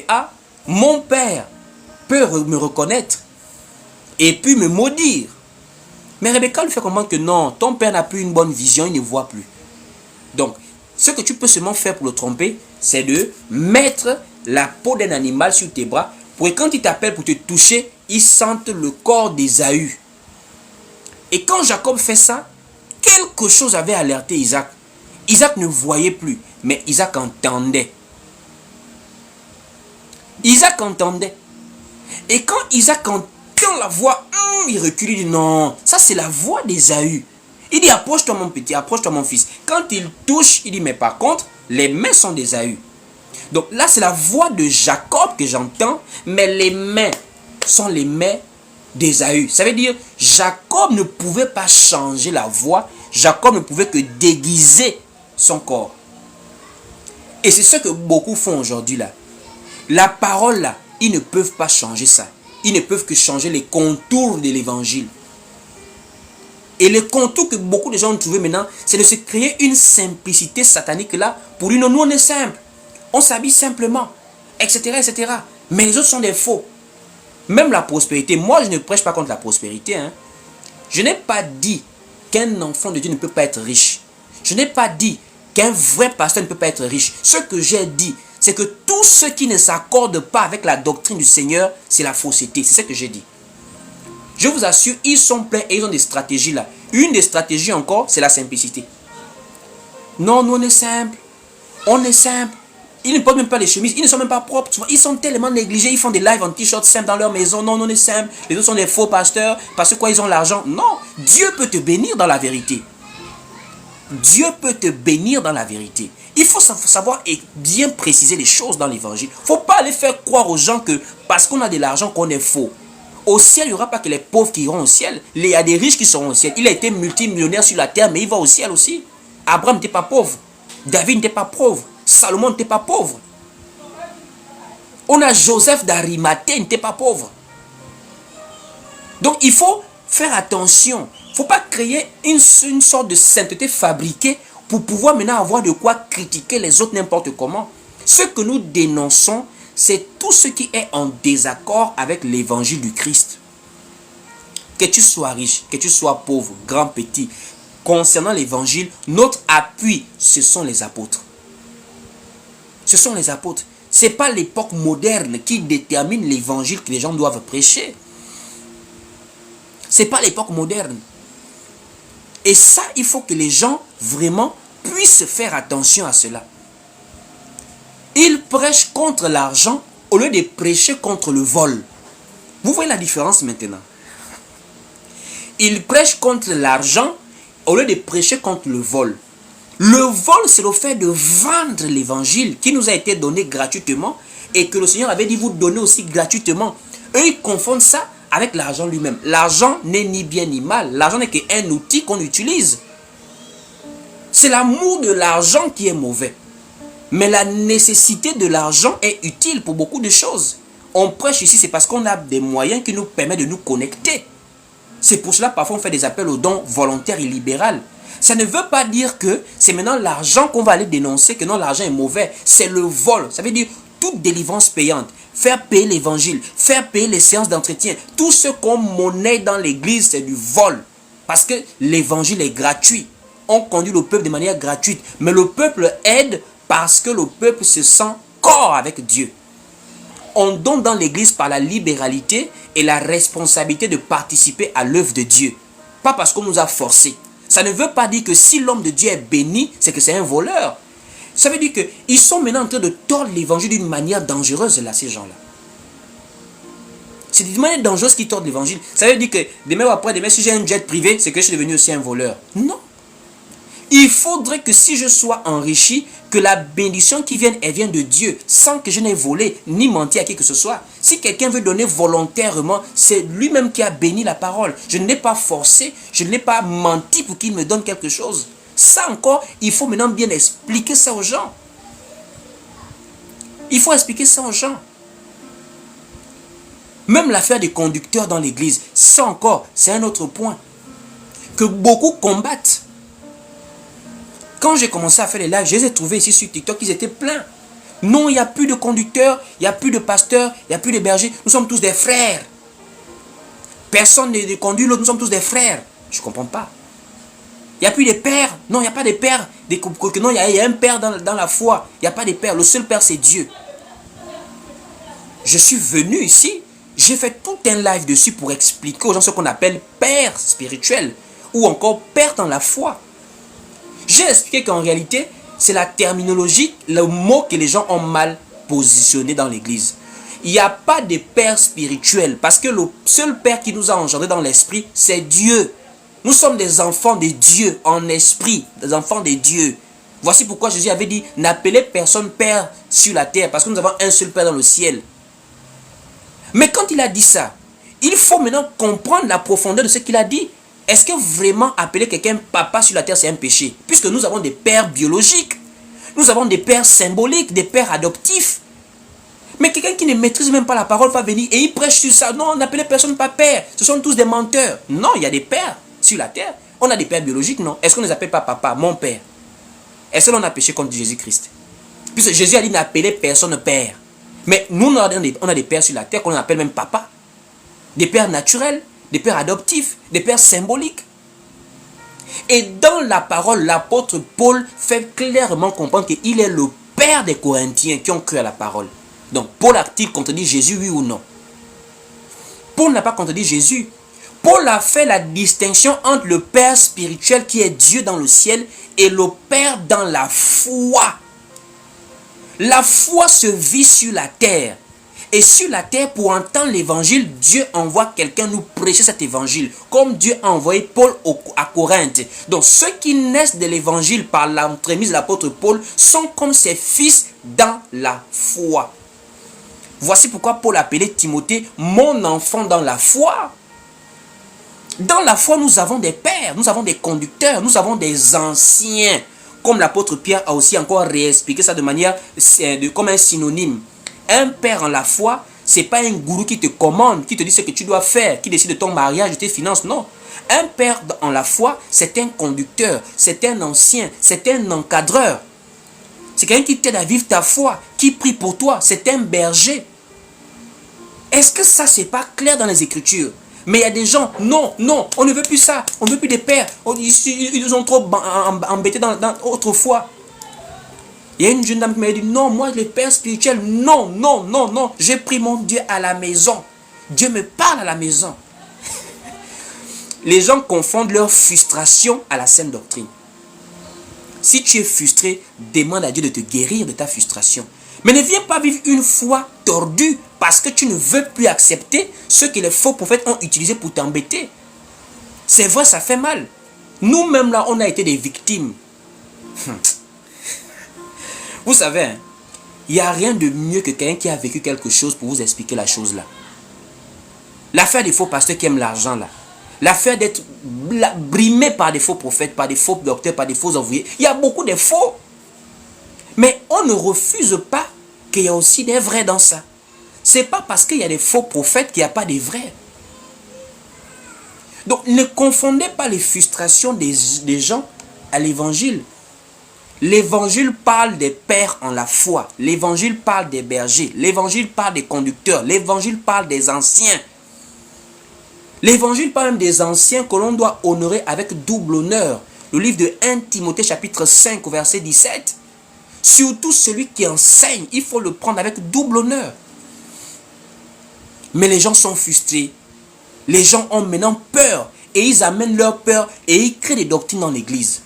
mon père peut me reconnaître et puis me maudire. Mais Rebecca lui fait comprendre que non, ton père n'a plus une bonne vision, il ne voit plus. Donc, ce que tu peux seulement faire pour le tromper, c'est de mettre la peau d'un animal sur tes bras pour que quand il t'appelle pour te toucher, il sente le corps d'Ésaü. Et quand Jacob fait ça, quelque chose avait alerté Isaac. Isaac ne voyait plus, mais Isaac entendait. Isaac entendait. Et quand Isaac entend la voix, il recule, il dit non, ça c'est la voix d'Ésaü. Il dit approche-toi mon petit, approche-toi mon fils. Quand il touche, il dit mais par contre, les mains sont d'Ésaü. Donc là c'est la voix de Jacob que j'entends, mais les mains sont les mains d'Ésaü. Ça veut dire Jacob ne pouvait pas changer la voix, Jacob ne pouvait que déguiser son corps. Et c'est ce que beaucoup font aujourd'hui là. La parole là, ils ne peuvent pas changer ça. Ils ne peuvent que changer les contours de l'évangile. Et le contour que beaucoup de gens ont trouvé maintenant, c'est de se créer une simplicité satanique là. Pour dire non, nous on est simple. On s'habille simplement, etc., etc. Mais les autres sont des faux. Même la prospérité. Moi, je ne prêche pas contre la prospérité. Hein. Je n'ai pas dit qu'un enfant de Dieu ne peut pas être riche. Je n'ai pas dit qu'un vrai pasteur ne peut pas être riche. Ce que j'ai dit, c'est que tous ceux qui ne s'accordent pas avec la doctrine du Seigneur, c'est la fausseté. C'est ce que j'ai dit. Je vous assure, ils sont pleins et ils ont des stratégies là. Une des stratégies encore, c'est la simplicité. Non, nous on est simple. On est simple. Ils ne portent même pas les chemises. Ils ne sont même pas propres. Ils sont tellement négligés. Ils font des lives en t-shirt simple dans leur maison. Non, on est simple. Les autres sont des faux pasteurs. Parce que quoi, ils ont l'argent. Non. Dieu peut te bénir dans la vérité. Dieu peut te bénir dans la vérité. Il faut savoir et bien préciser les choses dans l'évangile. Il ne faut pas aller faire croire aux gens que parce qu'on a de l'argent qu'on est faux. Au ciel, il n'y aura pas que les pauvres qui iront au ciel. Il y a des riches qui seront au ciel. Il a été multimillionnaire sur la terre, mais il va au ciel aussi. Abraham n'était pas pauvre. David n'était pas pauvre. Salomon n'était pas pauvre. On a Joseph d'Arimathée, il n'était pas pauvre. Donc il faut faire attention. Il ne faut pas créer une sorte de sainteté fabriquée pour pouvoir maintenant avoir de quoi critiquer les autres n'importe comment. Ce que nous dénonçons, c'est tout ce qui est en désaccord avec l'évangile du Christ. Que tu sois riche, que tu sois pauvre, grand, petit, concernant l'évangile, notre appui, ce sont les apôtres. Ce sont les apôtres. Ce n'est pas l'époque moderne qui détermine l'évangile que les gens doivent prêcher. Ce n'est pas l'époque moderne. Et ça, il faut que les gens vraiment puissent faire attention à cela. Ils prêchent contre l'argent au lieu de prêcher contre le vol. Vous voyez la différence maintenant? Ils prêchent contre l'argent au lieu de prêcher contre le vol. Le vol, c'est le fait de vendre l'évangile qui nous a été donné gratuitement et que le Seigneur avait dit vous donner aussi gratuitement. Eux, ils confondent ça avec l'argent lui-même. L'argent n'est ni bien ni mal. L'argent n'est qu'un outil qu'on utilise. C'est l'amour de l'argent qui est mauvais. Mais la nécessité de l'argent est utile pour beaucoup de choses. On prêche ici, c'est parce qu'on a des moyens qui nous permettent de nous connecter. C'est pour cela parfois on fait des appels aux dons volontaires et libéraux. Ça ne veut pas dire que c'est maintenant l'argent qu'on va aller dénoncer, que non, l'argent est mauvais. C'est le vol. Ça veut dire toute délivrance payante. Faire payer l'évangile, faire payer les séances d'entretien. Tout ce qu'on monnaie dans l'église, c'est du vol. Parce que l'évangile est gratuit. On conduit le peuple de manière gratuite. Mais le peuple aide parce que le peuple se sent corps avec Dieu. On donne dans l'église par la libéralité et la responsabilité de participer à l'œuvre de Dieu. Pas parce qu'on nous a forcés. Ça ne veut pas dire que si l'homme de Dieu est béni, c'est que c'est un voleur. Ça veut dire qu'ils sont maintenant en train de tordre l'évangile d'une manière dangereuse, là, ces gens-là. C'est d'une manière dangereuse qu'ils tordent l'évangile. Ça veut dire que demain ou après-demain, si j'ai un jet privé, c'est que je suis devenu aussi un voleur. Non. Il faudrait que si je sois enrichi, que la bénédiction qui vienne, elle vienne de Dieu, sans que je n'ai volé ni menti à qui que ce soit. Si quelqu'un veut donner volontairement, c'est lui-même qui a béni la parole. Je ne l'ai pas forcé, je ne l'ai pas menti pour qu'il me donne quelque chose. Ça encore, il faut maintenant bien expliquer ça aux gens. Il faut expliquer ça aux gens. Même l'affaire des conducteurs dans l'église, ça encore, c'est un autre point que beaucoup combattent. Quand j'ai commencé à faire les lives, je les ai trouvés ici sur TikTok, ils étaient pleins. Non, il n'y a plus de conducteurs, il n'y a plus de pasteurs, il n'y a plus de bergers. Nous sommes tous des frères. Personne ne conduit l'autre, nous sommes tous des frères. Je ne comprends pas. Il n'y a plus de pères. Non, il n'y a pas de pères. Non, il y a un père dans la foi. Il n'y a pas de père. Le seul père, c'est Dieu. Je suis venu ici. J'ai fait tout un live dessus pour expliquer aux gens ce qu'on appelle père spirituel. Ou encore père dans la foi. J'ai expliqué qu'en réalité, c'est la terminologie, le mot que les gens ont mal positionné dans l'église. Il n'y a pas de père spirituel. Parce que le seul père qui nous a engendrés dans l'esprit, c'est Dieu. Nous sommes des enfants de Dieu en esprit, des enfants de Dieu. Voici pourquoi Jésus avait dit, n'appelez personne père sur la terre, parce que nous avons un seul père dans le ciel. Mais quand il a dit ça, il faut maintenant comprendre la profondeur de ce qu'il a dit. Est-ce que vraiment appeler quelqu'un papa sur la terre, c'est un péché? Puisque nous avons des pères biologiques, nous avons des pères symboliques, des pères adoptifs. Mais quelqu'un qui ne maîtrise même pas la parole va venir et il prêche sur ça. Non, n'appelez personne pas père, ce sont tous des menteurs. Non, il y a des pères sur la terre. On a des pères biologiques, non. Est-ce qu'on ne les appelle pas papa, mon père? Est-ce qu'on a péché contre Jésus-Christ? Puisque Jésus a dit n'appelez personne père. Mais nous, on a des pères sur la terre qu'on appelle même papa. Des pères naturels, des pères adoptifs, des pères symboliques. Et dans la parole, l'apôtre Paul fait clairement comprendre qu'il est le père des Corinthiens qui ont cru à la parole. Donc, Paul a-t-il contredit Jésus, oui ou non? Paul n'a pas contredit Jésus. Paul a fait la distinction entre le père spirituel qui est Dieu dans le ciel et le père dans la foi. La foi se vit sur la terre. Et sur la terre, pour entendre l'évangile, Dieu envoie quelqu'un nous prêcher cet évangile. Comme Dieu a envoyé Paul à Corinthe. Donc ceux qui naissent de l'évangile par l'entremise de l'apôtre Paul sont comme ses fils dans la foi. Voici pourquoi Paul appelait Timothée mon enfant dans la foi. Dans la foi, nous avons des pères, nous avons des conducteurs, nous avons des anciens. Comme l'apôtre Pierre a aussi encore réexpliqué ça de manière comme un synonyme. Un père en la foi, ce n'est pas un gourou qui te commande, qui te dit ce que tu dois faire, qui décide de ton mariage, de tes finances, non. Un père en la foi, c'est un conducteur, c'est un ancien, c'est un encadreur. C'est quelqu'un qui t'aide à vivre ta foi, qui prie pour toi. C'est un berger. Est-ce que ça, c'est pas clair dans les Écritures? Mais il y a des gens, non, non, on ne veut plus ça. On ne veut plus des pères. Ils nous ont trop embêtés dans autrefois. Il y a une jeune dame qui m'a dit, non, moi, les pères spirituels, non, non, non, non. J'ai pris mon Dieu à la maison. Dieu me parle à la maison. Les gens confondent leur frustration à la saine doctrine. Si tu es frustré, demande à Dieu de te guérir de ta frustration. Mais ne viens pas vivre une foi tordue parce que tu ne veux plus accepter ce que les faux prophètes ont utilisé pour t'embêter. C'est vrai, ça fait mal. Nous-mêmes là, on a été des victimes. Vous savez, hein, il n'y a rien de mieux que quelqu'un qui a vécu quelque chose pour vous expliquer la chose là. L'affaire des faux pasteurs qui aiment l'argent là. L'affaire d'être brimé par des faux prophètes, par des faux docteurs, par des faux ouvriers. Il y a beaucoup de faux. Mais on ne refuse pas qu'il y a aussi des vrais dans ça. Ce n'est pas parce qu'il y a des faux prophètes qu'il n'y a pas des vrais. Donc ne confondez pas les frustrations des gens à l'évangile. L'évangile parle des pères en la foi. L'évangile parle des bergers. L'évangile parle des conducteurs. L'évangile parle des anciens. L'évangile parle même des anciens que l'on doit honorer avec double honneur. Le livre de 1 Timothée chapitre 5 au verset 17. Surtout celui qui enseigne, il faut le prendre avec double honneur. Mais les gens sont frustrés. Les gens ont maintenant peur. Et ils amènent leur peur et ils créent des doctrines dans l'église.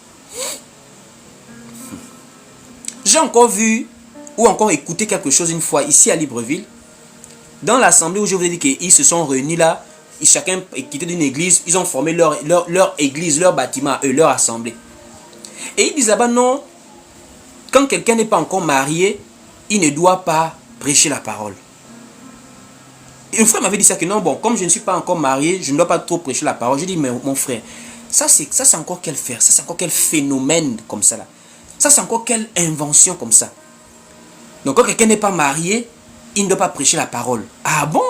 J'ai encore vu ou encore écouté quelque chose une fois ici à Libreville. Dans l'assemblée où je vous ai dit qu'ils se sont réunis là. Chacun est quitté d'une église. Ils ont formé leur église, leur bâtiment, leur assemblée. Et ils disent là-bas non. Quand quelqu'un n'est pas encore marié, il ne doit pas prêcher la parole. Et le frère m'avait dit ça que non, bon, comme je ne suis pas encore marié, je ne dois pas trop prêcher la parole. Je dis, mais mon frère, ça c'est encore quel faire? Ça c'est encore quel phénomène comme ça là? Ça c'est encore quelle invention comme ça? Donc quand quelqu'un n'est pas marié, il ne doit pas prêcher la parole. Ah bon?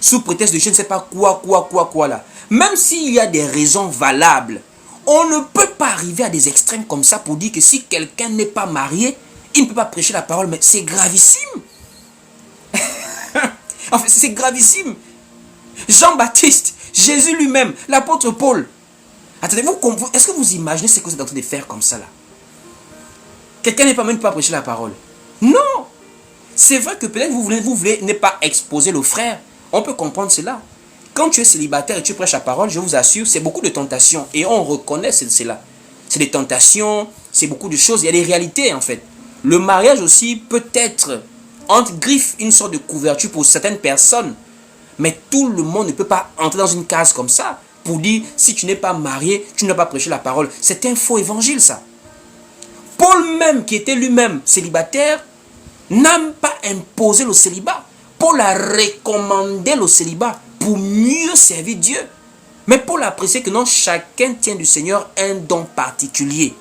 Sous prétexte de je ne sais pas quoi là. Même s'il y a des raisons valables, on ne peut pas arriver à des extrêmes comme ça pour dire que si quelqu'un n'est pas marié, il ne peut pas prêcher la parole. Mais c'est gravissime. En fait, c'est gravissime. Jean-Baptiste, Jésus lui-même, l'apôtre Paul. Attendez, est-ce que vous imaginez ce que vous êtes en train de faire comme ça là? Quelqu'un n'est pas même pas prêcher la parole. Non. C'est vrai que peut-être vous voulez ne pas exposer le frère. On peut comprendre cela. Quand tu es célibataire et tu prêches la parole, je vous assure, c'est beaucoup de tentations. Et on reconnaît cela. C'est des tentations, c'est beaucoup de choses. Il y a des réalités en fait. Le mariage aussi peut être, entre griffes, une sorte de couverture pour certaines personnes. Mais tout le monde ne peut pas entrer dans une case comme ça pour dire, si tu n'es pas marié, tu ne dois pas prêcher la parole. C'est un faux évangile ça. Paul même, qui était lui-même célibataire, n'a pas imposé le célibat. Paul a recommandé le célibat pour mieux servir Dieu. Mais Paul a apprécié que non, chacun tient du Seigneur un don particulier.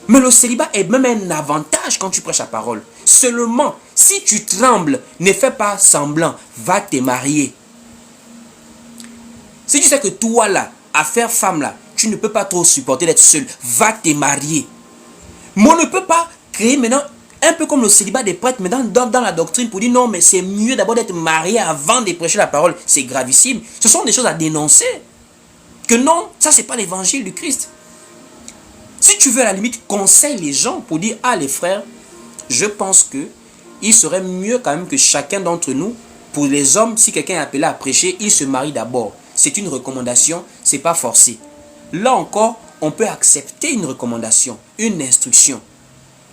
Mais le célibat est même un avantage quand tu prêches la parole. Seulement, si tu trembles, ne fais pas semblant, va te marier. Si tu sais que toi là, affaire femme là, tu ne peux pas trop supporter d'être seul, va te marier. Mais on ne peut pas créer maintenant un peu comme le célibat des prêtres, mais dans la doctrine pour dire non, mais c'est mieux d'abord d'être marié avant de prêcher la parole. C'est gravissime. Ce sont des choses à dénoncer. Que non, ça c'est pas l'évangile du Christ. Si tu veux à la limite conseille les gens pour dire ah les frères, je pense que il serait mieux quand même que chacun d'entre nous, pour les hommes, si quelqu'un est appelé à prêcher, il se marie d'abord. C'est une recommandation, c'est pas forcé. Là encore, on peut accepter une recommandation, une instruction.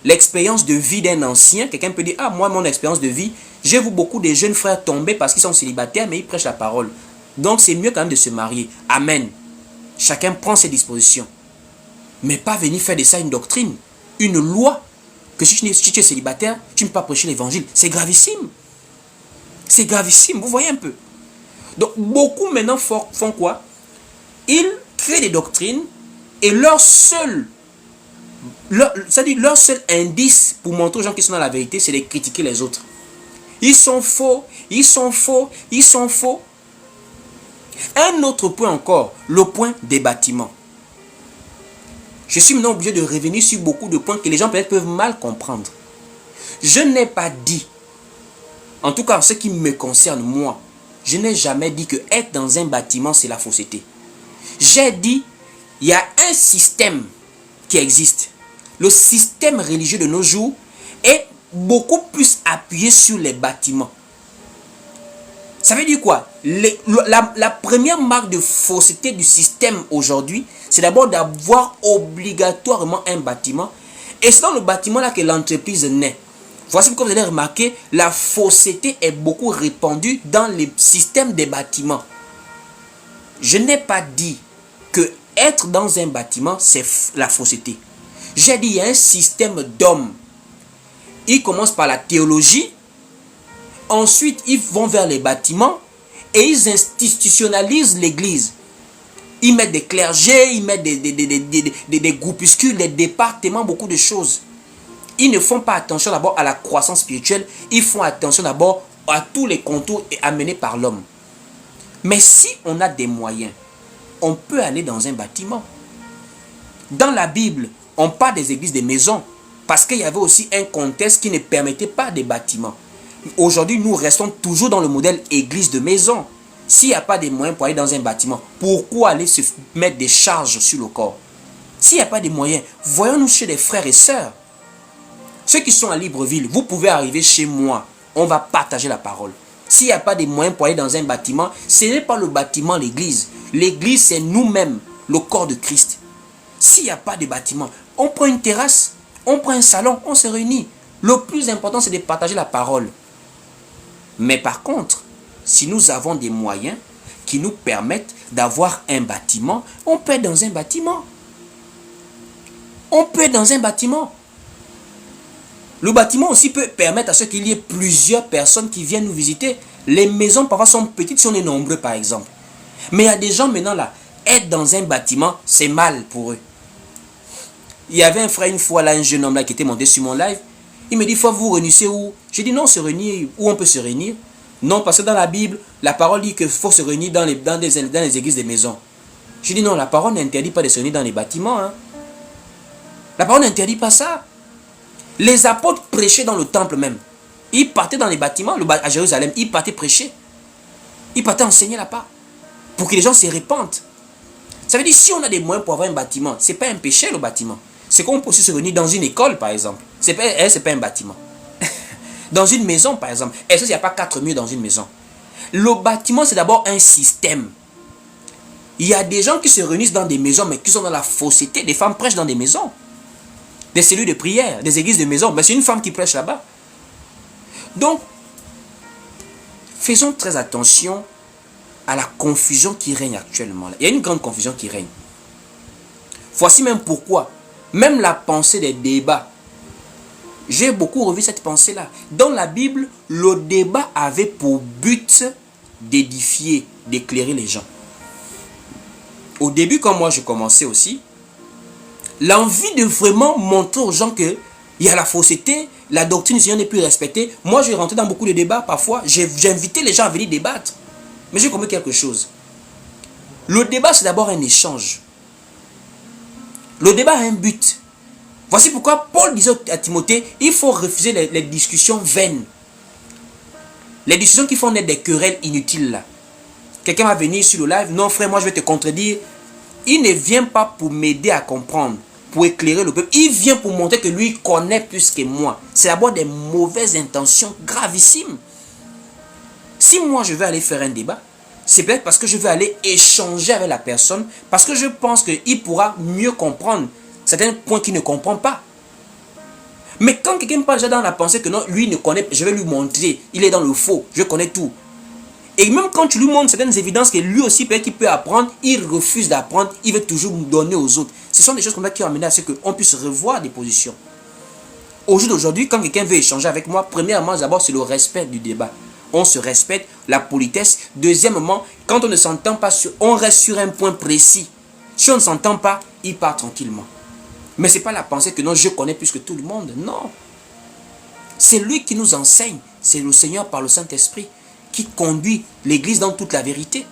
L'expérience de vie d'un ancien, quelqu'un peut dire, ah moi mon expérience de vie, j'ai vu beaucoup de jeunes frères tomber parce qu'ils sont célibataires, mais ils prêchent la parole. Donc c'est mieux quand même de se marier. Amen. Chacun prend ses dispositions. Mais pas venir faire de ça une doctrine, une loi, que si tu es célibataire, tu ne peux pas prêcher l'évangile. C'est gravissime. C'est gravissime, vous voyez un peu. Donc beaucoup maintenant font quoi? Ils créent des doctrines et leur seul indice pour montrer aux gens qui sont dans la vérité, c'est de critiquer les autres. Ils sont faux, ils sont faux, ils sont faux. Un autre point encore, le point des bâtiments. Je suis maintenant obligé de revenir sur beaucoup de points que les gens peut-être peuvent mal comprendre. Je n'ai pas dit, en tout cas en ce qui me concerne moi, je n'ai jamais dit que être dans un bâtiment c'est la fausseté. J'ai dit, il y a un système qui existe. Le système religieux de nos jours est beaucoup plus appuyé sur les bâtiments. Ça veut dire quoi? La première marque de fausseté du système aujourd'hui, c'est d'abord d'avoir obligatoirement un bâtiment. Et c'est dans le bâtiment là que l'entreprise naît. Voici pourquoi vous allez remarquer, la fausseté est beaucoup répandue dans les systèmes des bâtiments. Je n'ai pas dit que être dans un bâtiment, c'est la fausseté. J'ai dit, il y a un système d'hommes. Ils commencent par la théologie. Ensuite, ils vont vers les bâtiments et ils institutionnalisent l'église. Ils mettent des clergés, ils mettent des groupuscules, des départements, beaucoup de choses. Ils ne font pas attention d'abord à la croissance spirituelle, ils font attention d'abord à tous les contours amenés par l'homme. Mais si on a des moyens, on peut aller dans un bâtiment. Dans la Bible, on parle des églises des maisons, parce qu'il y avait aussi un contexte qui ne permettait pas des bâtiments. Aujourd'hui, nous restons toujours dans le modèle église de maison. S'il n'y a pas de moyens pour aller dans un bâtiment, pourquoi aller se mettre des charges sur le corps? S'il n'y a pas de moyens, voyons-nous chez des frères et sœurs. Ceux qui sont à Libreville, vous pouvez arriver chez moi. On va partager la parole. S'il n'y a pas de moyens pour aller dans un bâtiment, ce n'est pas le bâtiment, l'église. L'église, c'est nous-mêmes, le corps de Christ. S'il n'y a pas de bâtiment, on prend une terrasse, on prend un salon, on se réunit. Le plus important, c'est de partager la parole. Mais par contre, si nous avons des moyens qui nous permettent d'avoir un bâtiment, on peut être dans un bâtiment. On peut être dans un bâtiment. Le bâtiment aussi peut permettre à ce qu'il y ait plusieurs personnes qui viennent nous visiter. Les maisons parfois sont petites si on est nombreux par exemple. Mais il y a des gens maintenant là, être dans un bâtiment, c'est mal pour eux. Il y avait un frère une fois là, un jeune homme là qui était monté sur mon live. Il me dit, faut vous réunissez où? J'ai dit non, se réunir, où on peut se réunir? Non, parce que dans la Bible, la parole dit qu'il faut se réunir dans les églises des maisons. J'ai dit non, la parole n'interdit pas de se réunir dans les bâtiments. Hein. La parole n'interdit pas ça. Les apôtres prêchaient dans le temple même. Ils partaient dans les bâtiments, à Jérusalem, ils partaient prêcher. Ils partaient enseigner là-bas. Pour que les gens se répandent. Ça veut dire, si on a des moyens pour avoir un bâtiment, ce n'est pas un péché le bâtiment. C'est qu'on peut aussi se réunir dans une école, par exemple. Ce n'est pas un bâtiment. Dans une maison, par exemple. Est-ce qu'il n'y a pas 4 murs dans une maison? Le bâtiment, c'est d'abord un système. Il y a des gens qui se réunissent dans des maisons, mais qui sont dans la fausseté. Des femmes prêchent dans des maisons. Des cellules de prière, des églises de maison. Mais c'est une femme qui prêche là-bas. Donc, faisons très attention à la confusion qui règne actuellement. Il y a une grande confusion qui règne. Voici même pourquoi. Même la pensée des débats. J'ai beaucoup revu cette pensée-là. Dans la Bible, le débat avait pour but d'édifier, d'éclairer les gens. Au début, quand moi je commençais aussi, l'envie de vraiment montrer aux gens qu'il y a la fausseté, la doctrine du Seigneur n'est plus respectée. Moi, je rentrais dans beaucoup de débats parfois. J'invitais les gens à venir débattre. Mais j'ai compris quelque chose. Le débat, c'est d'abord un échange. Le débat a un but. Voici pourquoi Paul disait à Timothée, il faut refuser les discussions vaines. Les discussions qui font naître des querelles inutiles là. Quelqu'un va venir sur le live, non frère, moi je vais te contredire. Il ne vient pas pour m'aider à comprendre, pour éclairer le peuple. Il vient pour montrer que lui connaît plus que moi. C'est d'abord des mauvaises intentions gravissimes. Si moi je vais aller faire un débat, c'est peut-être parce que je vais aller échanger avec la personne, parce que je pense qu'il pourra mieux comprendre certains points qu'il ne comprend pas. Mais quand quelqu'un parle déjà dans la pensée que non, lui ne connaît, je vais lui montrer, il est dans le faux, je connais tout. Et même quand tu lui montres certaines évidences que lui aussi peut-être qu'il peut apprendre, il refuse d'apprendre, il veut toujours donner aux autres. Ce sont des choses comme ça qui ont amené à ce qu'on puisse revoir des positions. Au jour d'aujourd'hui, quand quelqu'un veut échanger avec moi, premièrement, d'abord, c'est le respect du débat. On se respecte, la politesse. Deuxièmement, quand on ne s'entend pas, on reste sur un point précis. Si on ne s'entend pas, il part tranquillement. Mais ce n'est pas la pensée que non, je connais plus que tout le monde. Non. C'est lui qui nous enseigne. C'est le Seigneur par le Saint-Esprit qui conduit l'Église dans toute la vérité.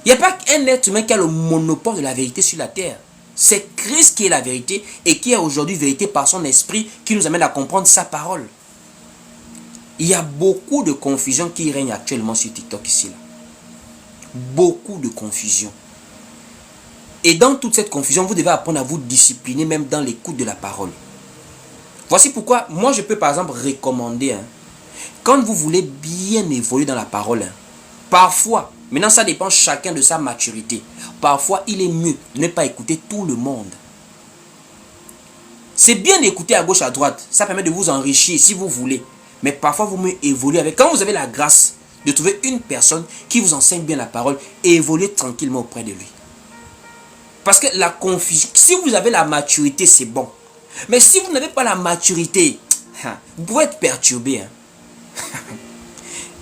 Il n'y a pas qu'un être humain qui a le monopole de la vérité sur la terre. C'est Christ qui est la vérité et qui est aujourd'hui vérité par son esprit qui nous amène à comprendre sa parole. Il y a beaucoup de confusion qui règne actuellement sur TikTok ici. Là. Beaucoup de confusion. Et dans toute cette confusion, vous devez apprendre à vous discipliner même dans l'écoute de la parole. Voici pourquoi moi je peux par exemple recommander, quand vous voulez bien évoluer dans la parole, parfois, maintenant ça dépend chacun de sa maturité, parfois il est mieux de ne pas écouter tout le monde. C'est bien d'écouter à gauche, à droite, ça permet de vous enrichir si vous voulez, mais parfois vous mieux évoluer avec, quand vous avez la grâce de trouver une personne qui vous enseigne bien la parole, et évoluer tranquillement auprès de lui. Parce que la confusion, si vous avez la maturité, c'est bon. Mais si vous n'avez pas la maturité, vous pouvez être perturbé.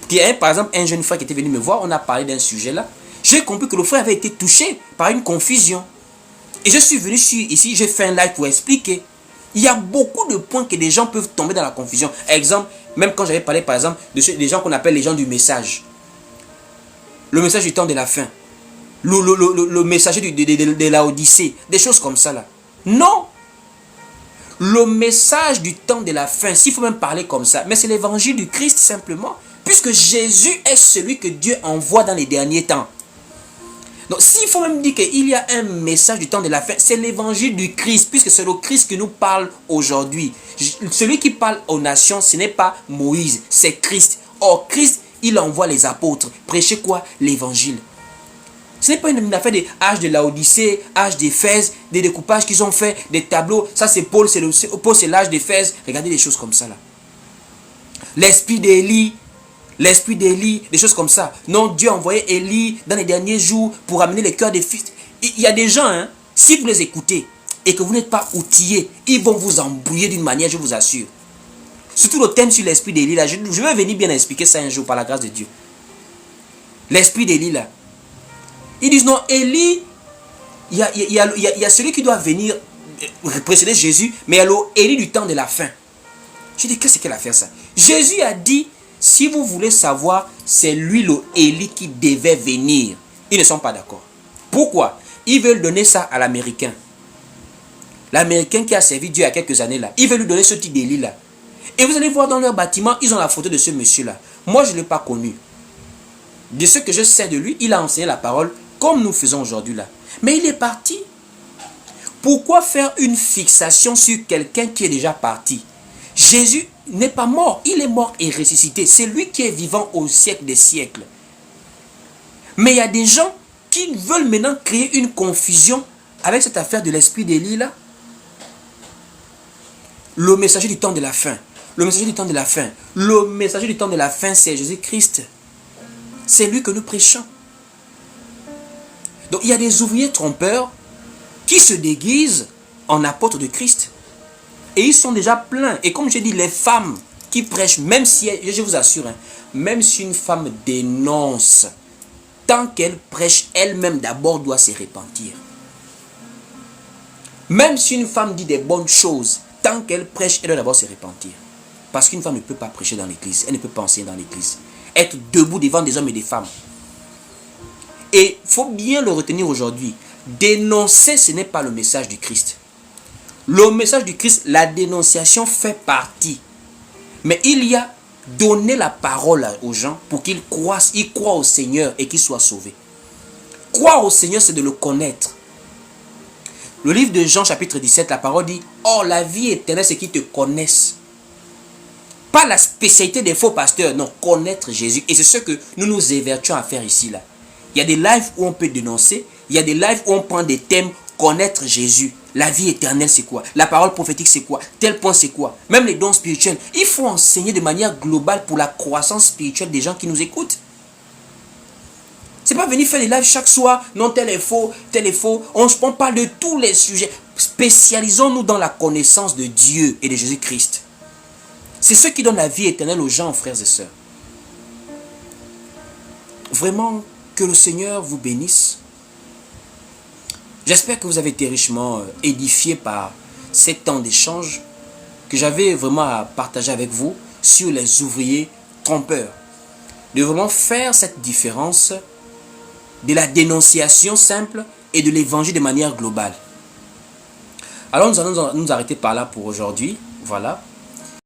Il y a par exemple un jeune frère qui était venu me voir, on a parlé d'un sujet là. J'ai compris que le frère avait été touché par une confusion. Et je suis venu ici, j'ai fait un live pour expliquer. Il y a beaucoup de points que des gens peuvent tomber dans la confusion. Exemple, même quand j'avais parlé par exemple des gens qu'on appelle les gens du message. Le message du temps de la fin. Le messager de la Odyssée, des choses comme ça là. Non, le message du temps de la fin, s'il faut même parler comme ça, mais c'est l'évangile du Christ simplement, puisque Jésus est celui que Dieu envoie dans les derniers temps. Donc s'il faut même dire qu'il y a un message du temps de la fin, c'est l'évangile du Christ, puisque c'est le Christ qui nous parle aujourd'hui. Celui qui parle aux nations, ce n'est pas Moïse, c'est Christ. Or Christ, il envoie les apôtres. Prêcher quoi? L'évangile. Ce n'est pas une affaire des âges de la Odyssée, âge d'Éphèse, des découpages qu'ils ont fait, des tableaux. Ça c'est Paul, c'est l'âge d'Éphèse. Regardez des choses comme ça là. L'esprit d'Élie, des choses comme ça. Non, Dieu a envoyé Élie dans les derniers jours pour amener les cœurs des fils. Il y a des gens, si vous les écoutez et que vous n'êtes pas outillés, ils vont vous embrouiller d'une manière, je vous assure. Surtout le thème sur l'esprit d'Élie là. Je vais venir bien expliquer ça un jour par la grâce de Dieu. L'esprit d'Élie là. Ils disent non, Élie, il y a celui qui doit venir précéder Jésus, mais il y a l'Élie du temps de la fin. Je dis, qu'est-ce qu'elle a fait ça? Jésus a dit, si vous voulez savoir, c'est lui l'Élie qui devait venir. Ils ne sont pas d'accord. Pourquoi? Ils veulent donner ça à l'Américain. L'Américain qui a servi Dieu il y a quelques années là. Ils veulent lui donner ce type d'Élie là. Et vous allez voir dans leur bâtiment, ils ont la photo de ce monsieur là. Moi, je ne l'ai pas connu. De ce que je sais de lui, il a enseigné la parole comme nous faisons aujourd'hui là. Mais il est parti. Pourquoi faire une fixation sur quelqu'un qui est déjà parti? Jésus n'est pas mort. Il est mort et ressuscité. C'est lui qui est vivant au siècle des siècles. Mais il y a des gens qui veulent maintenant créer une confusion avec cette affaire de l'esprit d'Élie là. Le messager du temps de la fin. Le messager du temps de la fin. Le messager du temps de la fin, c'est Jésus-Christ. C'est lui que nous prêchons. Donc il y a des ouvriers trompeurs qui se déguisent en apôtres de Christ. Et ils sont déjà pleins. Et comme j'ai dit, les femmes qui prêchent, même si, je vous assure, même si une femme dénonce, tant qu'elle prêche, elle-même d'abord doit se repentir. Même si une femme dit des bonnes choses, tant qu'elle prêche, elle doit d'abord se repentir. Parce qu'une femme ne peut pas prêcher dans l'église. Elle ne peut pas enseigner dans l'église. Être debout devant des hommes et des femmes. Et il faut bien le retenir aujourd'hui. Dénoncer, ce n'est pas le message du Christ. Le message du Christ, la dénonciation fait partie. Mais il y a donner la parole aux gens pour qu'ils croient au Seigneur et qu'ils soient sauvés. Croire au Seigneur, c'est de le connaître. Le livre de Jean, chapitre 17, la parole dit, « Or, la vie éternelle, c'est qu'ils te connaissent. » Pas la spécialité des faux pasteurs, non, connaître Jésus. Et c'est ce que nous nous évertuons à faire ici, là. Il y a des lives où on peut dénoncer. Il y a des lives où on prend des thèmes. Connaître Jésus. La vie éternelle, c'est quoi? La parole prophétique, c'est quoi? Tel point, c'est quoi? Même les dons spirituels. Il faut enseigner de manière globale pour la croissance spirituelle des gens qui nous écoutent. C'est pas venir faire des lives chaque soir. Non, tel est faux, tel est faux. On parle de tous les sujets. Spécialisons-nous dans la connaissance de Dieu et de Jésus-Christ. C'est ce qui donne la vie éternelle aux gens, frères et sœurs. Vraiment, que le Seigneur vous bénisse. J'espère que vous avez été richement édifiés par ces temps d'échange que j'avais vraiment à partager avec vous sur les ouvriers trompeurs. De vraiment faire cette différence de la dénonciation simple et de l'évangile de manière globale. Alors nous allons nous arrêter par là pour aujourd'hui. Voilà.